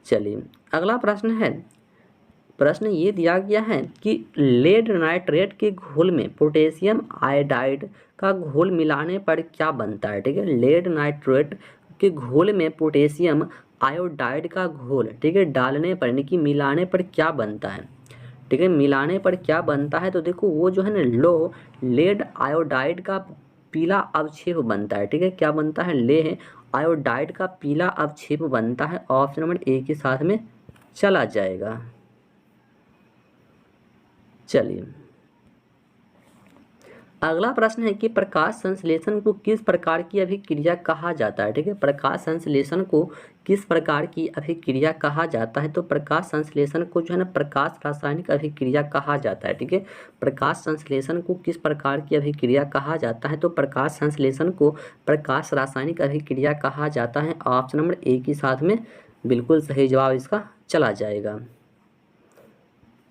चलिए अगला प्रश्न है, प्रश्न ये दिया गया है कि लेड नाइट्रेट के घोल में पोटेशियम आयोडाइड का घोल मिलाने पर क्या बनता है। ठीक है, लेड नाइट्रेट के घोल में पोटेशियम आयोडाइड का घोल, ठीक है, डालने पर यानी कि मिलाने पर क्या बनता है। ठीक है, मिलाने पर क्या बनता है, तो देखो वो जो है ना लेड आयोडाइड का पीला अवक्षेप बनता है। ठीक है, क्या बनता है, लेड आयोडाइड का पीला अवक्षेप बनता है, ऑप्शन नंबर ए के साथ में चला जाएगा। चलिए अगला प्रश्न है कि प्रकाश संश्लेषण को किस प्रकार की अभिक्रिया कहा जाता है। ठीक है, प्रकाश संश्लेषण को किस प्रकार की अभिक्रिया कहा जाता है। तो प्रकाश संश्लेषण को जो है ना प्रकाश रासायनिक अभिक्रिया कहा जाता है। ठीक है, प्रकाश संश्लेषण को किस प्रकार की अभिक्रिया कहा जाता है। तो प्रकाश संश्लेषण को प्रकाश रासायनिक अभिक्रिया कहा जाता है। ऑप्शन नंबर ए के साथ में बिल्कुल सही जवाब इसका चला जाएगा।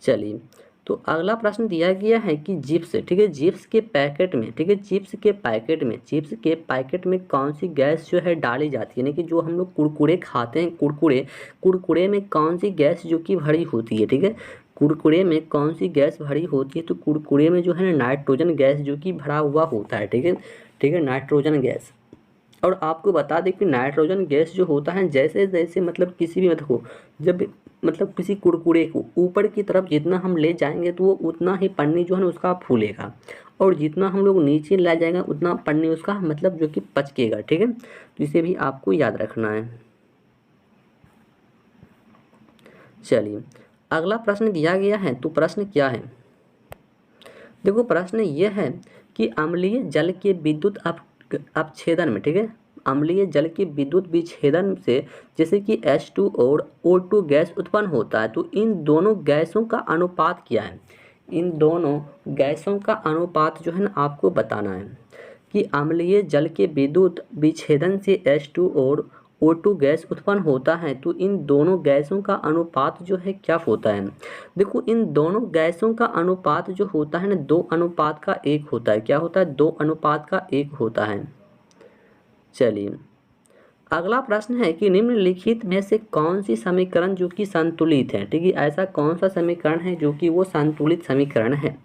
चलिए तो अगला प्रश्न दिया गया है कि चिप्स, ठीक है, चिप्स के पैकेट में, ठीक है, चिप्स के पैकेट में कौन सी गैस जो है डाली जाती है। यानी कि जो हम लोग कुरकुरे खाते हैं, कुरकुरे में कौन सी गैस जो कि भरी होती है। ठीक है, कुरकुरे में कौन सी गैस भरी होती है। तो कुरकुरे में जो है ना नाइट्रोजन गैस जो कि भरा हुआ होता है। ठीक है, नाइट्रोजन गैस। और आपको बता दें कि नाइट्रोजन गैस जो होता है जैसे जैसे मतलब किसी भी मतलब जब मतलब किसी कुरकुरे को ऊपर की तरफ जितना हम ले जाएंगे तो वो उतना ही पन्नी जो है ना उसका फूलेगा, और जितना हम लोग नीचे ले जाएंगे उतना पन्नी उसका मतलब जो कि पचकेगा। ठीक है, तो इसे भी आपको याद रखना है। चलिए अगला प्रश्न दिया गया है, तो प्रश्न क्या है। देखो प्रश्न ये है कि अम्लीय जल के विद्युत अपक्षेदन में, ठीक है, अम्लीय जल के विद्युत विच्छेदन से जैसे कि H2 और O2 गैस उत्पन्न होता है। तो इन दोनों गैसों का अनुपात क्या है। इन दोनों गैसों का अनुपात जो है ना आपको बताना है कि अम्लीय जल के विद्युत विच्छेदन से H2 और O2 गैस उत्पन्न होता है। तो इन दोनों गैसों का अनुपात जो है क्या होता है। देखो इन दोनों गैसों का अनुपात जो होता है ना 2:1 होता है। क्या होता है, 2:1 होता है। चलिए अगला प्रश्न है कि निम्नलिखित में से कौन सी समीकरण जो कि संतुलित है। ठीक है, ऐसा कौन सा समीकरण है जो कि वो संतुलित समीकरण है।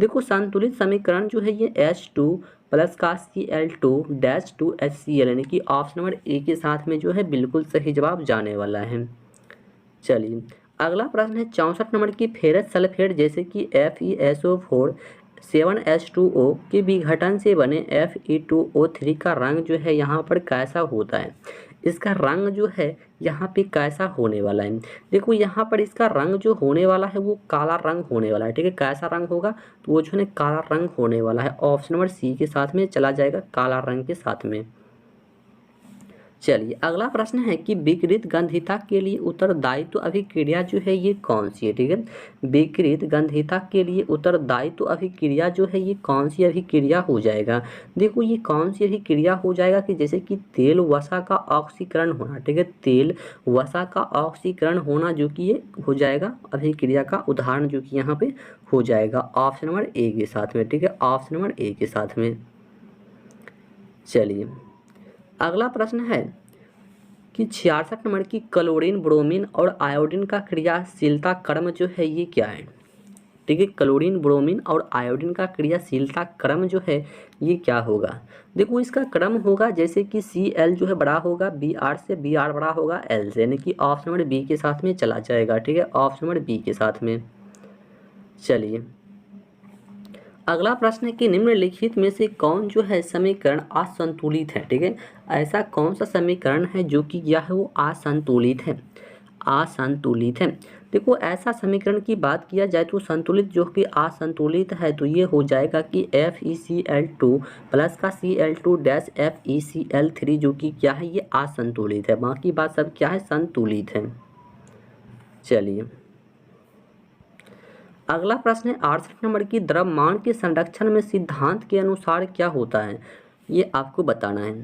देखो संतुलित समीकरण जो है ये H2 प्लस का Cl2 डैश 2HCl यानी कि ऑप्शन नंबर ए के साथ में जो है बिल्कुल सही जवाब जाने वाला है। चलिए अगला प्रश्न है 64 नंबर की फेरस सल्फेट जैसे कि FeSO4 7H2O के विघटन से बने Fe2O3 का रंग जो है यहाँ पर कैसा होता है। इसका रंग जो है यहाँ पे कैसा होने वाला है। देखो यहाँ पर इसका रंग जो होने वाला है वो काला रंग होने वाला है। ठीक है, कैसा रंग होगा, तो वो जो है काला रंग होने वाला है। ऑप्शन नंबर सी के साथ में चला जाएगा, काला रंग के साथ में। चलिए अगला प्रश्न है कि विकृत गंधिता के लिए उत्तरदायित्व अभिक्रिया जो है ये कौन सी है। ठीक है, विकृत गंधिता के लिए उत्तरदायित्व अभिक्रिया जो है ये कौन सी अभिक्रिया हो जाएगा। देखो ये कौन सी अभिक्रिया हो जाएगा कि जैसे कि तेल वसा का ऑक्सीकरण होना। ठीक है, तेल वसा का ऑक्सीकरण होना जो कि ये हो जाएगा अभिक्रिया का उदाहरण जो कि यहाँ पे हो जाएगा ऑप्शन नंबर ए के साथ में। ठीक है, ऑप्शन नंबर ए के साथ में। चलिए अगला प्रश्न है कि 66 नंबर की क्लोरीन ब्रोमीन और आयोडीन का क्रियाशीलता क्रम जो है ये क्या है। ठीक है, क्लोरीन ब्रोमीन और आयोडीन का क्रियाशीलता क्रम जो है ये क्या होगा। देखो इसका क्रम होगा जैसे कि Cl जो है बड़ा होगा Br से, Br बड़ा होगा L से, यानी कि ऑप्शन नंबर बी के साथ में चला जाएगा। ठीक है, ऑप्शन नंबर बी के साथ में। चलिए अगला प्रश्न है कि निम्नलिखित में से कौन जो है समीकरण असंतुलित है। ठीक है, ऐसा कौन सा समीकरण है जो कि यह है वो असंतुलित है, असंतुलित है। देखो ऐसा समीकरण की बात किया जाए तो संतुलित जो कि असंतुलित है तो ये हो जाएगा कि FeCl2 प्लस का Cl2 डैश FeCl3 जो कि क्या है ये असंतुलित है, बाकी बात सब क्या है संतुलित है। चलिए अगला प्रश्न है 68 नंबर की द्रव्यमान के संरक्षण में सिद्धांत के अनुसार क्या होता है, ये आपको बताना है।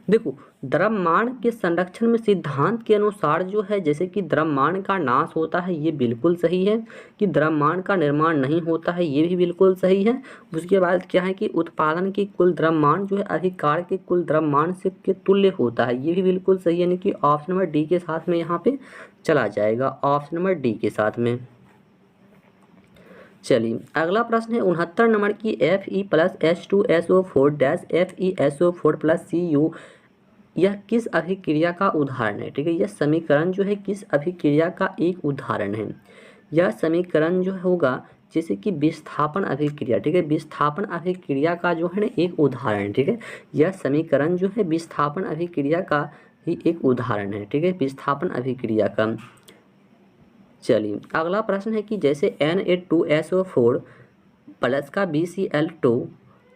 देखो द्रव्यमान के संरक्षण में सिद्धांत के अनुसार जो है जैसे कि द्रव्यमान का नाश होता है ये बिल्कुल सही है, कि द्रव्यमान का निर्माण नहीं होता है ये भी बिल्कुल सही है। उसके बाद क्या है कि उत्पादन की कुल द्रव्यमान जो है अधिकार के कुल द्रव्यमान से के तुल्य होता है ये भी बिल्कुल सही है, यानी कि ऑप्शन नंबर डी के साथ में यहाँ पे चला जाएगा, ऑप्शन नंबर डी के साथ में। चलिए अगला प्रश्न है 69 नंबर की Fe plus H2SO4 dash FeSO4 plus Cu यह किस अभिक्रिया का उदाहरण है। ठीक है, यह समीकरण जो है किस अभिक्रिया का एक उदाहरण है। यह समीकरण जो होगा जैसे कि विस्थापन अभिक्रिया। ठीक है, विस्थापन अभिक्रिया का जो है ना एक उदाहरण। ठीक है, यह समीकरण जो है विस्थापन अभिक्रिया का ही एक उदाहरण है। ठीक है, विस्थापन अभिक्रिया का। चलिए अगला प्रश्न है कि जैसे Na2SO4 प्लस का BCl2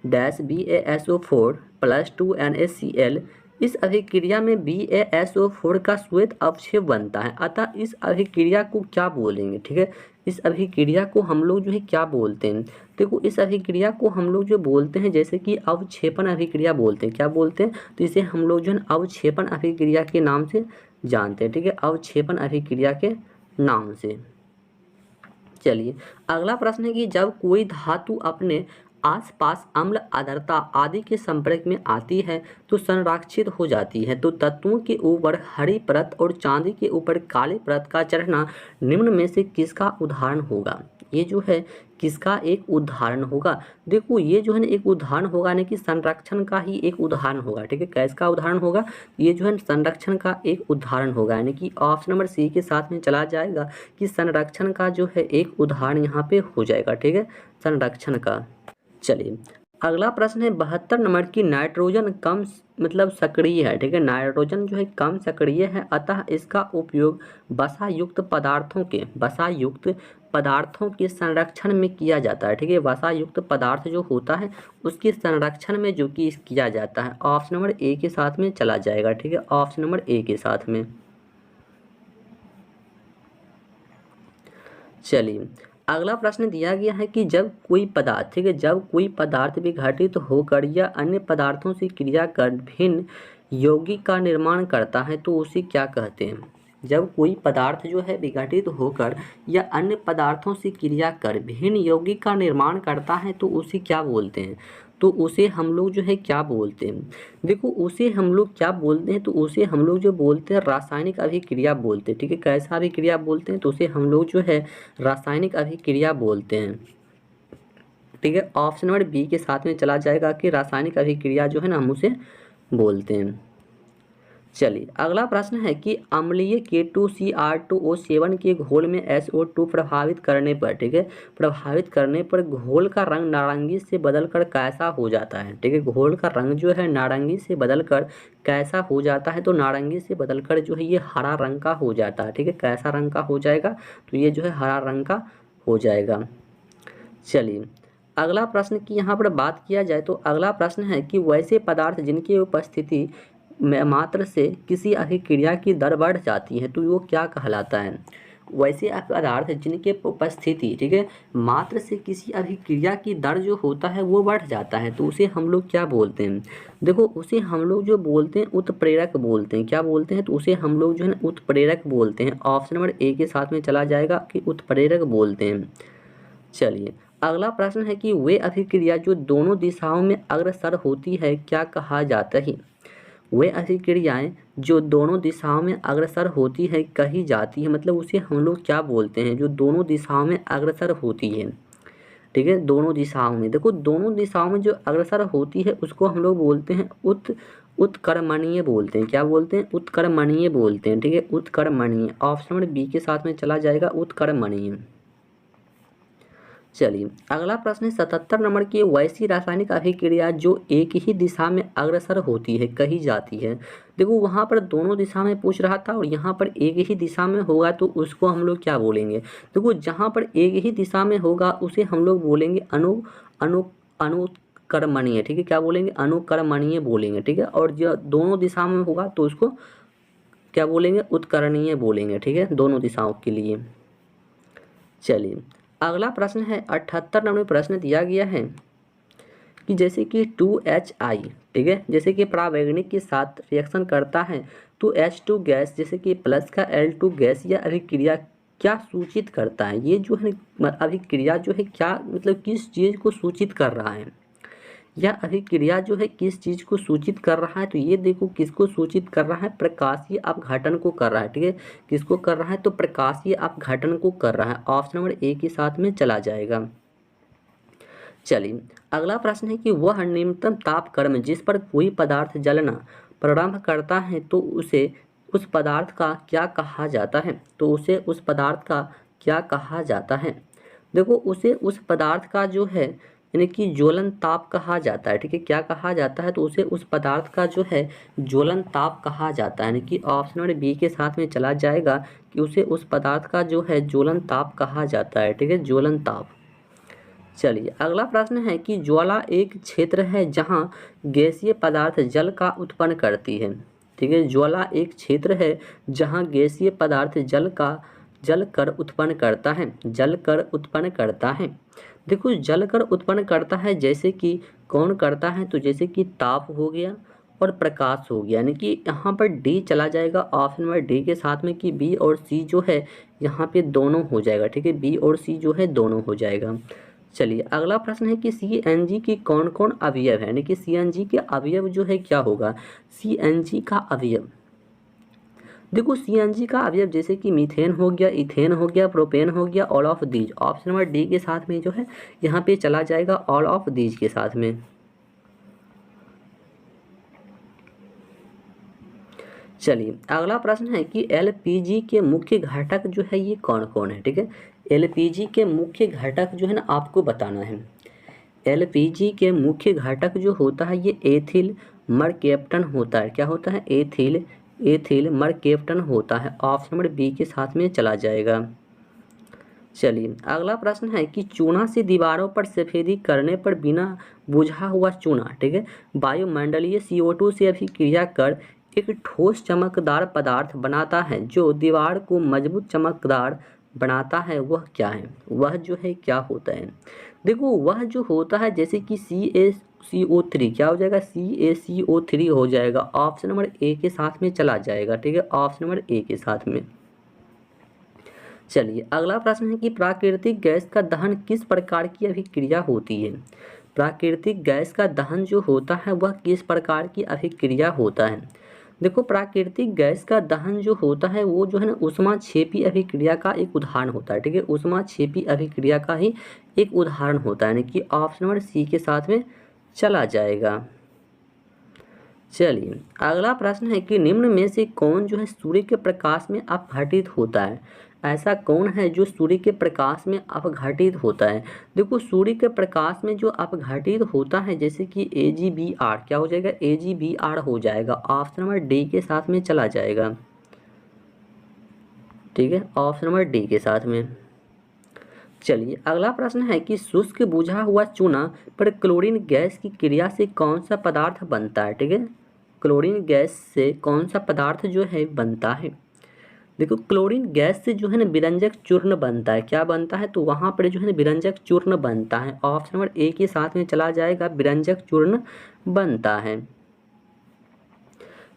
dash BaSO4 plus 2NaCl, इस अभिक्रिया में BaSO4 का श्वेत अवक्षेप बनता है, अतः इस अभिक्रिया को क्या बोलेंगे। ठीक है, इस अभिक्रिया को हम लोग जो है क्या बोलते हैं। देखो इस अभिक्रिया को हम लोग जो बोलते हैं जैसे कि अवक्षेपण अभिक्रिया बोलते हैं। क्या बोलते हैं, तो इसे हम लोग जो है अवक्षेपण अभिक्रिया के नाम से जानते हैं। ठीक है, अवक्षेपण अभिक्रिया के नाम से। चलिए अगला प्रश्न है कि जब कोई धातु अपने आसपास अम्ल आर्द्रता आदि के संपर्क में आती है तो संरक्षित हो जाती है। तो तत्वों के ऊपर हरी परत और चांदी के ऊपर काली परत का चढ़ना निम्न में से किसका उदाहरण होगा। ये जो है किसका एक उदाहरण होगा। देखो ये जो है ना एक उदाहरण होगा, यानी कि संरक्षण का ही एक उदाहरण होगा। ठीक है, कैसका उदाहरण होगा, ये जो है संरक्षण का एक उदाहरण होगा, यानी कि ऑप्शन नंबर सी के साथ में चला जाएगा कि संरक्षण का जो है एक उदाहरण यहाँ पे हो जाएगा। ठीक है, संरक्षण का। चलिए अगला प्रश्न है 72 नंबर की नाइट्रोजन कम मतलब सक्रिय है। ठीक है, नाइट्रोजन जो है कम सक्रिय है, अतः इसका उपयोग वसा युक्त पदार्थों के संरक्षण में किया जाता है। ठीक है, वसा युक्त पदार्थ जो होता है उसके संरक्षण में जो कि किया जाता है, ऑप्शन नंबर ए के साथ में चला जाएगा। ठीक है, ऑप्शन नंबर ए के साथ में। चलिए अगला प्रश्न दिया गया है कि जब कोई पदार्थ, ठीक है, जब कोई पदार्थ विघटित होकर या अन्य पदार्थों से क्रिया कर भिन्न यौगिक का निर्माण करता है तो उसे क्या कहते हैं। जब कोई पदार्थ जो है विघटित होकर या अन्य पदार्थों से क्रिया कर भिन्न यौगिक का निर्माण करता है तो उसे क्या बोलते हैं। तो उसे हम लोग जो है क्या बोलते हैं। देखो उसे हम लोग क्या बोलते हैं, तो उसे हम लोग जो बोलते हैं रासायनिक अभिक्रिया बोलते हैं। ठीक है, कैसा अभिक्रिया बोलते हैं, तो उसे हम लोग जो है रासायनिक अभिक्रिया बोलते हैं। ठीक है, ऑप्शन नंबर बी के साथ में चला जाएगा कि रासायनिक अभिक्रिया जो है ना हम उसे बोलते हैं। चलिए अगला प्रश्न है कि अम्लीय K2Cr2O7 के घोल में SO2 प्रभावित करने पर, ठीक है, प्रभावित करने पर घोल का रंग नारंगी से बदलकर कैसा हो जाता है। ठीक है, घोल का रंग जो है नारंगी से बदलकर कैसा हो जाता है, तो नारंगी से बदलकर जो है ये हरा रंग का हो जाता है। ठीक है, कैसा रंग का हो जाएगा, तो ये जो है हरा रंग का हो जाएगा। चलिए अगला प्रश्न की यहाँ पर बात किया जाए तो अगला प्रश्न है कि वैसे पदार्थ जिनकी उपस्थिति में मात्र से किसी अभिक्रिया की दर बढ़ जाती है तो वो क्या कहलाता है। वैसे पदार्थ जिनके उपस्थिति, ठीक है, मात्र से किसी अभिक्रिया की दर जो होता है वो बढ़ जाता है तो उसे हम लोग क्या बोलते हैं। देखो उसे हम लोग जो बोलते हैं उत्प्रेरक बोलते हैं। क्या बोलते हैं, तो उसे हम लोग जो है उत्प्रेरक बोलते हैं। ऑप्शन नंबर ए के साथ में चला जाएगा कि उत्प्रेरक बोलते हैं। चलिए अगला प्रश्न है कि वे अभिक्रिया जो दोनों दिशाओं में अग्रसर होती है क्या कहा जाता है। वे अभिक्रियाएं जो दोनों दिशाओं में अग्रसर होती है कही जाती है, मतलब उसे हम लोग क्या बोलते हैं, जो दोनों दिशाओं में अग्रसर होती है। ठीक है, दोनों दिशाओं में, देखो दोनों दिशाओं में जो अग्रसर होती है उसको हम लोग बोलते हैं उत्कर्मणीय बोलते हैं। क्या बोलते हैं, उत्कर्मणीय बोलते हैं। ठीक है, उत्कर्मणीय, ऑप्शन नंबर बी के साथ में चला जाएगा उत्कर्मणीय। चलिए अगला प्रश्न है 77 नंबर की वैसी रासायनिक अभिक्रिया जो एक ही दिशा में अग्रसर होती है कही जाती है। देखो वहाँ पर दोनों दिशा में पूछ रहा था और यहाँ पर एक ही दिशा में होगा तो उसको हम लोग क्या बोलेंगे। देखो जहाँ पर एक ही दिशा में होगा उसे हम लोग बोलेंगे अनुकर्मणीय। ठीक है, क्या बोलेंगे, अनुकर्मणीय बोलेंगे। ठीक है, और जो दोनों दिशा में होगा तो उसको क्या बोलेंगे, उत्कर्णीय बोलेंगे। ठीक है, दोनों दिशाओं के लिए। चलिए अगला प्रश्न है 78 नंबर प्रश्न दिया गया है कि जैसे कि 2HI, ठीक है, जैसे कि परावैंगनिक के साथ रिएक्शन करता है तो H2 गैस जैसे कि प्लस का L2 गैस या अभिक्रिया क्या सूचित करता है। ये जो है अभिक्रिया जो है क्या मतलब किस चीज़ को सूचित कर रहा है, या अभिक्रिया जो है किस चीज़ को सूचित कर रहा है। तो ये देखो किसको सूचित कर रहा है, प्रकाशीय अपघटन को कर रहा है। ठीक है, किसको कर रहा है, तो प्रकाशीय अपघटन को कर रहा है। ऑप्शन नंबर ए के साथ में चला जाएगा। चलिए अगला प्रश्न है कि वह निम्नतम तापक्रम जिस पर कोई पदार्थ जलना प्रारंभ करता है तो उसे उस पदार्थ का क्या कहा जाता है। तो उसे उस पदार्थ का क्या कहा जाता है। देखो उसे उस पदार्थ का जो है यानी कि ज्वलन ताप कहा जाता है। ठीक है, क्या कहा जाता है? तो उसे उस पदार्थ का जो है ज्वलन ताप कहा जाता है। यानी कि ऑप्शन नंबर बी के साथ में चला जाएगा कि उसे उस पदार्थ का जो है ज्वलन ताप कहा जाता है। ठीक है, ज्वलन ताप। चलिए अगला प्रश्न है कि ज्वाला एक क्षेत्र है जहाँ गैसीय पदार्थ जल का उत्पन्न करती है। ठीक है, ज्वाला एक क्षेत्र है जहाँ गैसीय पदार्थ जल कर उत्पन्न करता है, जल कर उत्पन्न करता है। देखो जल कर उत्पन्न करता है जैसे कि कौन करता है? तो जैसे कि ताप हो गया और प्रकाश हो गया। यानी कि यहाँ पर डी चला जाएगा ऑप्शन नंबर डी के साथ में कि बी और सी जो है यहाँ पे दोनों हो जाएगा। ठीक है, बी और सी जो है दोनों हो जाएगा। चलिए अगला प्रश्न है कि सीएनजी की कौन कौन अवयव है? यानी कि सीएनजी के अवयव जो है क्या होगा? सीएनजी का अवयव, देखो सीएनजी का अवयव जैसे कि मीथेन हो गया, इथेन हो गया, प्रोपेन हो गया, all of these. Option number D के साथ में जो है यहाँ पे चला जाएगा ऑल ऑफ दीज के साथ में। चलिए अगला प्रश्न है कि एलपीजी के मुख्य घटक जो है ये कौन कौन है? ठीक है, एलपीजी के मुख्य घटक जो है ना आपको बताना है। एलपीजी के मुख्य घटक जो होता है ये एथिल मरकैप्टन होता है। क्या होता है? एथिल मरकैप्टन होता है। ऑप्शन नंबर बी के साथ में चला जाएगा। चलिए अगला प्रश्न है कि चूना से दीवारों पर सफेदी करने पर बिना बुझा हुआ चूना, ठीक है, वायुमंडलीय CO2 से अभिक्रिया कर एक ठोस चमकदार पदार्थ बनाता है जो दीवार को मजबूत चमकदार बनाता है, वह क्या है? वह जो है क्या होता है? देखो वह जो होता है जैसे कि CaCO3, क्या हो जाएगा? CaCO3 हो जाएगा। ऑप्शन नंबर ए के साथ में चला जाएगा। ठीक है, ऑप्शन नंबर ए के साथ में। चलिए अगला प्रश्न है कि प्राकृतिक गैस का दहन किस प्रकार की अभिक्रिया होती है? प्राकृतिक गैस का दहन जो होता है वह किस प्रकार की अभिक्रिया होता है? देखो प्राकृतिक गैस का दहन जो होता है वो जो है ना ऊष्माक्षेपी अभिक्रिया का एक उदाहरण होता है। ठीक है, ऊष्माक्षेपी अभिक्रिया का ही एक उदाहरण होता है। यानी कि ऑप्शन नंबर सी के साथ में चला जाएगा। चलिए अगला प्रश्न है कि निम्न में से कौन जो है सूर्य के प्रकाश में अपघटित होता है? ऐसा कौन है जो सूर्य के प्रकाश में अपघटित होता है? देखो सूर्य के प्रकाश में जो अपघटित होता है जैसे कि AgBr, क्या हो जाएगा? AgBr हो जाएगा। ऑप्शन नंबर डी के साथ में चला जाएगा। ठीक है, ऑप्शन नंबर डी के साथ में। चलिए अगला प्रश्न है कि शुष्क बुझा हुआ चूना पर क्लोरीन गैस की क्रिया से कौन सा पदार्थ बनता है? ठीक है, क्लोरीन गैस से कौन सा पदार्थ जो है बनता है? देखो क्लोरीन गैस से जो है ना विरंजक चूर्ण बनता है। क्या बनता है? तो वहाँ पर जो है ना विरंजक चूर्ण बनता है। ऑप्शन नंबर ए के साथ में चला जाएगा, विरंजक चूर्ण बनता है।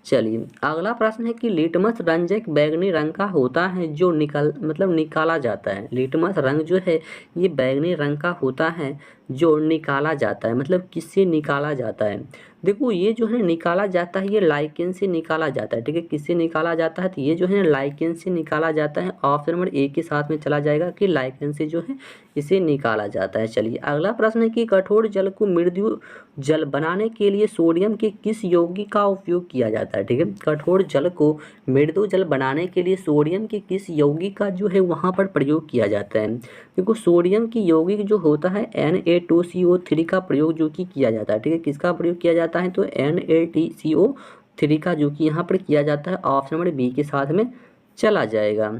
चलिए अगला प्रश्न है कि लिटमस रंजक बैंगनी रंग का होता है जो निकाला जाता है। लिटमस रंग जो है ये बैंगनी रंग का होता है जो निकाला जाता है, मतलब किससे निकाला जाता है? देखो ये जो है निकाला जाता है ये लाइकेन से निकाला जाता है। ठीक है, किससे निकाला जाता है? तो ये जो है लाइकेन से निकाला जाता है। ऑप्शन नंबर ए के साथ में चला जाएगा कि लाइकेन से जो है इसे निकाला जाता है। चलिए अगला प्रश्न है कि कठोर जल को मृदु जल बनाने के लिए सोडियम के किस यौगिक का उपयोग किया जाता है? ठीक है, कठोर जल को मृदु जल बनाने के लिए सोडियम के किस यौगिक का जो है वहाँ पर प्रयोग किया जाता है? देखो सोडियम की यौगिक जो होता है Na2CO3 का प्रयोग जो कि किया जाता है। ठीक है, किसका प्रयोग किया जाता है? तो Na2CO3 का जो कि यहाँ पर किया जाता है। ऑप्शन नंबर बी के साथ में चला जाएगा।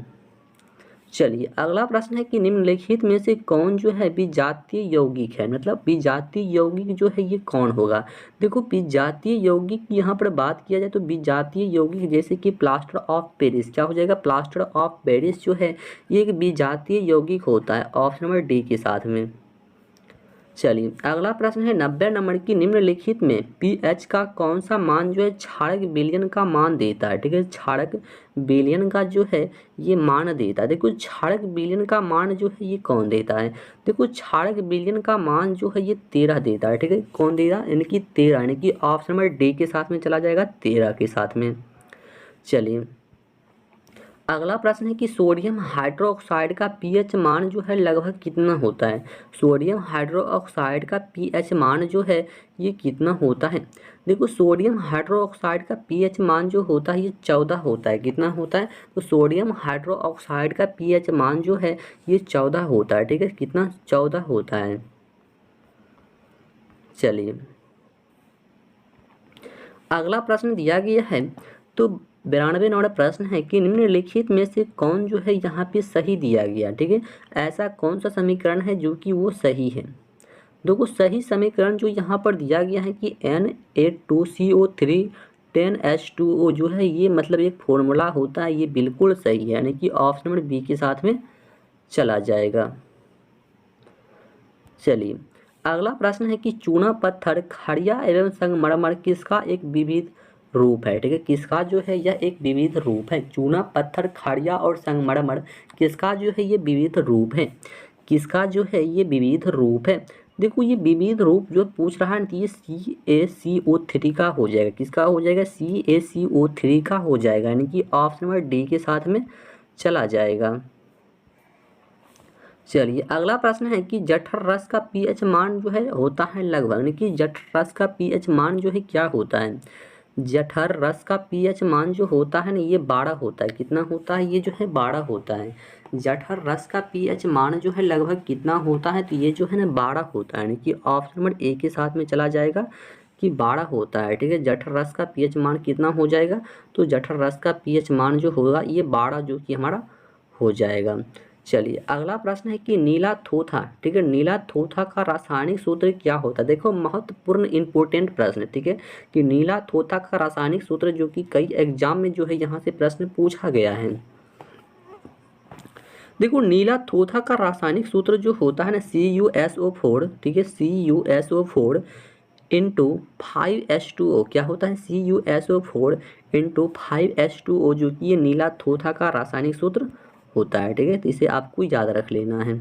चलिए अगला प्रश्न है कि निम्नलिखित में से कौन जो है विजातीय यौगिक है? मतलब विजातीय यौगिक जो है ये कौन होगा? देखो विजातीय यौगिक की यहाँ पर बात किया जाए तो विजातीय यौगिक जैसे कि प्लास्टर ऑफ पेरिस, क्या हो जाएगा? प्लास्टर ऑफ पेरिस जो है ये एक विजातीय यौगिक होता है। ऑप्शन नंबर डी के साथ में। चलिए अगला प्रश्न है 90 नंबर की निम्नलिखित में pH का कौन सा मान जो है क्षारक विलयन का मान देता है? ठीक है, क्षारक विलयन का जो है ये मान देता है। देखो क्षारक विलयन का मान जो है ये कौन देता है? देखो क्षारक विलयन का मान जो है ये 13 देता है। ठीक है, कौन देगा? यानी कि 13, यानी कि ऑप्शन नंबर डी के साथ में चला जाएगा, 13 के साथ में। चलिए अगला प्रश्न है कि सोडियम हाइड्रोक्साइड का pH मान जो है लगभग कितना होता है? सोडियम हाइड्रोक्साइड का pH मान जो है ये कितना होता है? देखो सोडियम हाइड्रोक्साइड का pH मान जो होता है ये 14 होता है। कितना होता है? तो सोडियम हाइड्रोक्साइड का pH मान जो है ये 14 होता है। ठीक है, कितना? 14 होता है। चलिए अगला प्रश्न दिया गया है, तो 92 नंबर प्रश्न है कि निम्नलिखित में से कौन जो है यहाँ पे सही दिया गया, ठीक है। ऐसा कौन सा समीकरण है जो कि वो सही है। देखो सही समीकरण जो यहाँ पर दिया गया है कि Na2CO3 10H2O जो है ये मतलब एक फॉर्मूला होता है, ये बिल्कुल सही है, यानी कि ऑप्शन नंबर बी के साथ में चला जाएगा। चलिए अगला प्रश्न है कि चूना पत्थर, खड़िया एवं संगमरमर किसका एक विविध रूप है, ठीक है। किसका जो है यह एक विविध रूप है। चूना पत्थर, खड़िया और संगमरमर किसका जो है ये विविध रूप है। किसका जो है ये विविध रूप है। देखो ये विविध रूप जो पूछ रहा है तो ये CaCO3 का हो जाएगा। किसका हो जाएगा, CaCO3 का हो जाएगा, यानी कि ऑप्शन नंबर डी के साथ में चला जाएगा। चलिए अगला प्रश्न है कि जठर रस का पीएच मान जो है होता है लगभग, यानी कि जठर रस का पीएच मान जो है क्या होता है। जठर रस का पीएच मान जो होता है ना ये 12 होता है। कितना होता है, ये जो है 12 होता है। जठर रस का पीएच मान जो है लगभग कितना होता है, तो ये जो है ना 12 होता है, यानी कि ऑप्शन नंबर ए के साथ में चला जाएगा कि 12 होता है, ठीक है। जठर रस का पीएच मान कितना हो जाएगा, तो जठर रस का पीएच मान जो होगा ये 12 जो कि हमारा हो जाएगा। चलिए अगला प्रश्न है कि नीला थोथा, ठीक है, नीला थोथा का रासायनिक सूत्र क्या होता है। देखो महत्वपूर्ण इंपॉर्टेंट प्रश्न, ठीक है, कि नीला थोथा का रासायनिक सूत्र जो कि कई एग्जाम में जो है यहाँ से प्रश्न पूछा गया है। देखो नीला थोथा का रासायनिक सूत्र जो होता है ना CuSO4, ठीक है, CuSO4 इंटू 5H2O क्या होता है, CuSO4 इंटू 5H2O जो कि ये नीला थोथा का रासायनिक सूत्र होता है, ठीक है। तो इसे आपको याद रख लेना है।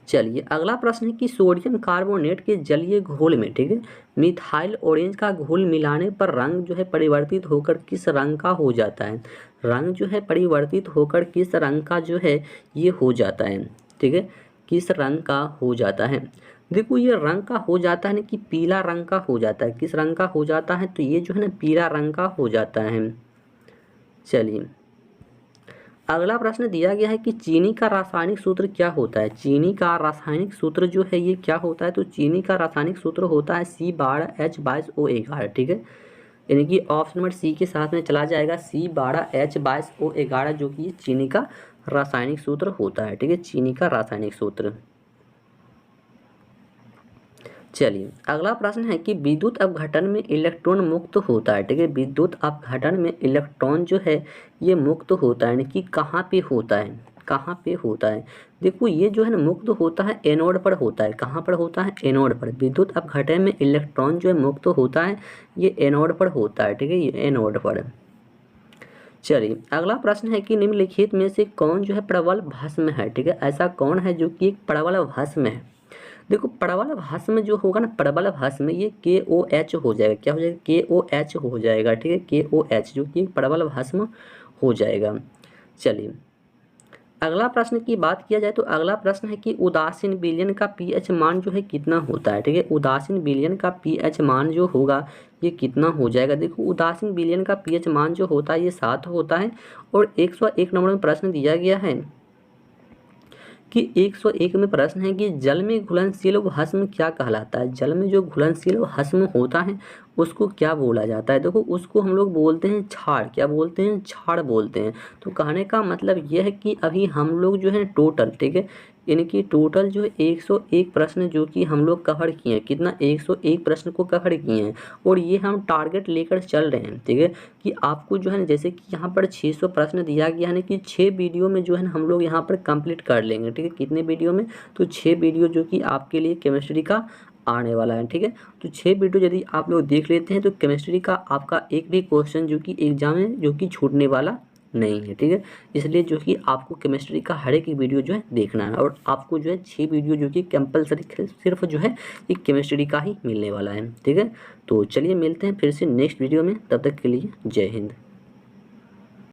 चलिए अगला प्रश्न है कि सोडियम कार्बोनेट के जलीय घोल में, ठीक है, मिथाइल ऑरेंज का घोल मिलाने पर रंग जो है परिवर्तित होकर किस रंग का हो जाता है। रंग जो है परिवर्तित होकर किस रंग का जो है ये हो जाता है, ठीक है, किस रंग का हो जाता है। देखो ये रंग का हो जाता है ना कि पीला रंग का हो जाता है। किस रंग का हो जाता है, तो ये जो है ना पीला रंग का हो जाता है। चलिए अगला प्रश्न दिया गया है कि चीनी का रासायनिक सूत्र क्या होता है। चीनी का रासायनिक सूत्र जो है ये क्या होता है, तो चीनी का रासायनिक सूत्र होता है C12H22O11, ठीक है, यानी कि ऑप्शन नंबर सी के साथ में चला जाएगा C12H22O11 जो कि चीनी का रासायनिक सूत्र होता है, ठीक है, चीनी का रासायनिक सूत्र। चलिए अगला प्रश्न है कि विद्युत अपघटन में इलेक्ट्रॉन मुक्त होता है, ठीक है, विद्युत अपघटन में इलेक्ट्रॉन जो है ये मुक्त होता है, यानी कि कहाँ पे होता है, कहाँ पे होता है। देखो ये जो है ना मुक्त होता है एनोड पर होता है। कहाँ पर होता है, एनोड पर। विद्युत अपघटन में इलेक्ट्रॉन जो है मुक्त होता है ये एनोड पर होता है, ठीक है, ये एनोड पर। चलिए अगला प्रश्न है कि निम्नलिखित में से कौन जो है प्रबल भस्म है, ठीक है, ऐसा कौन है जो कि एक प्रबल भस्म है। देखो प्रबल भस्म जो होगा ना, प्रबल भस्म ये KOH हो जाएगा। क्या हो जाएगा, KOH हो जाएगा, ठीक है, KOH जो कि प्रबल भस्म हो जाएगा। चलिए अगला प्रश्न की बात किया जाए तो अगला प्रश्न है कि उदासीन विलयन का pH मान जो है कितना होता है, ठीक है, उदासीन विलयन का pH मान जो होगा ये कितना हो जाएगा। देखो उदासीन विलयन का pH मान जो होता है ये 7 होता है। और 101 नंबर में प्रश्न दिया गया है कि 101 में प्रश्न है कि जल में घुलनशील भस्म क्या कहलाता है। जल में जो घुलनशील भस्म होता है उसको क्या बोला जाता है। देखो उसको हम लोग बोलते हैं क्षार। क्या बोलते हैं, क्षार बोलते हैं। तो कहने का मतलब यह है कि अभी हम लोग जो है टोटल, ठीक है, यानी कि टोटल जो 101 प्रश्न जो कि हम लोग कवर किए हैं। कितना, 101 प्रश्न को कवर किए हैं। और ये हम टारगेट लेकर चल रहे हैं, ठीक है, कि आपको जो है ना जैसे कि यहाँ पर 600 प्रश्न दिया गया है ना कि 6 वीडियो में जो है ना हम लोग यहाँ पर कंप्लीट कर लेंगे, ठीक है। कितने वीडियो में, तो 6 वीडियो जो कि आपके लिए केमिस्ट्री का आने वाला है, ठीक है। तो 6 वीडियो यदि आप लोग देख लेते हैं तो केमिस्ट्री का आपका एक भी क्वेश्चन जो कि एग्जाम में जो कि छूटने वाला नहीं है, ठीक है। इसलिए जो कि आपको केमिस्ट्री का हर एक वीडियो जो है देखना है। और आपको जो है 6 वीडियो जो कि कंपलसरी सिर्फ जो है ये केमिस्ट्री का ही मिलने वाला है, ठीक है। तो चलिए मिलते हैं फिर से नेक्स्ट वीडियो में, तब तक के लिए जय हिंद।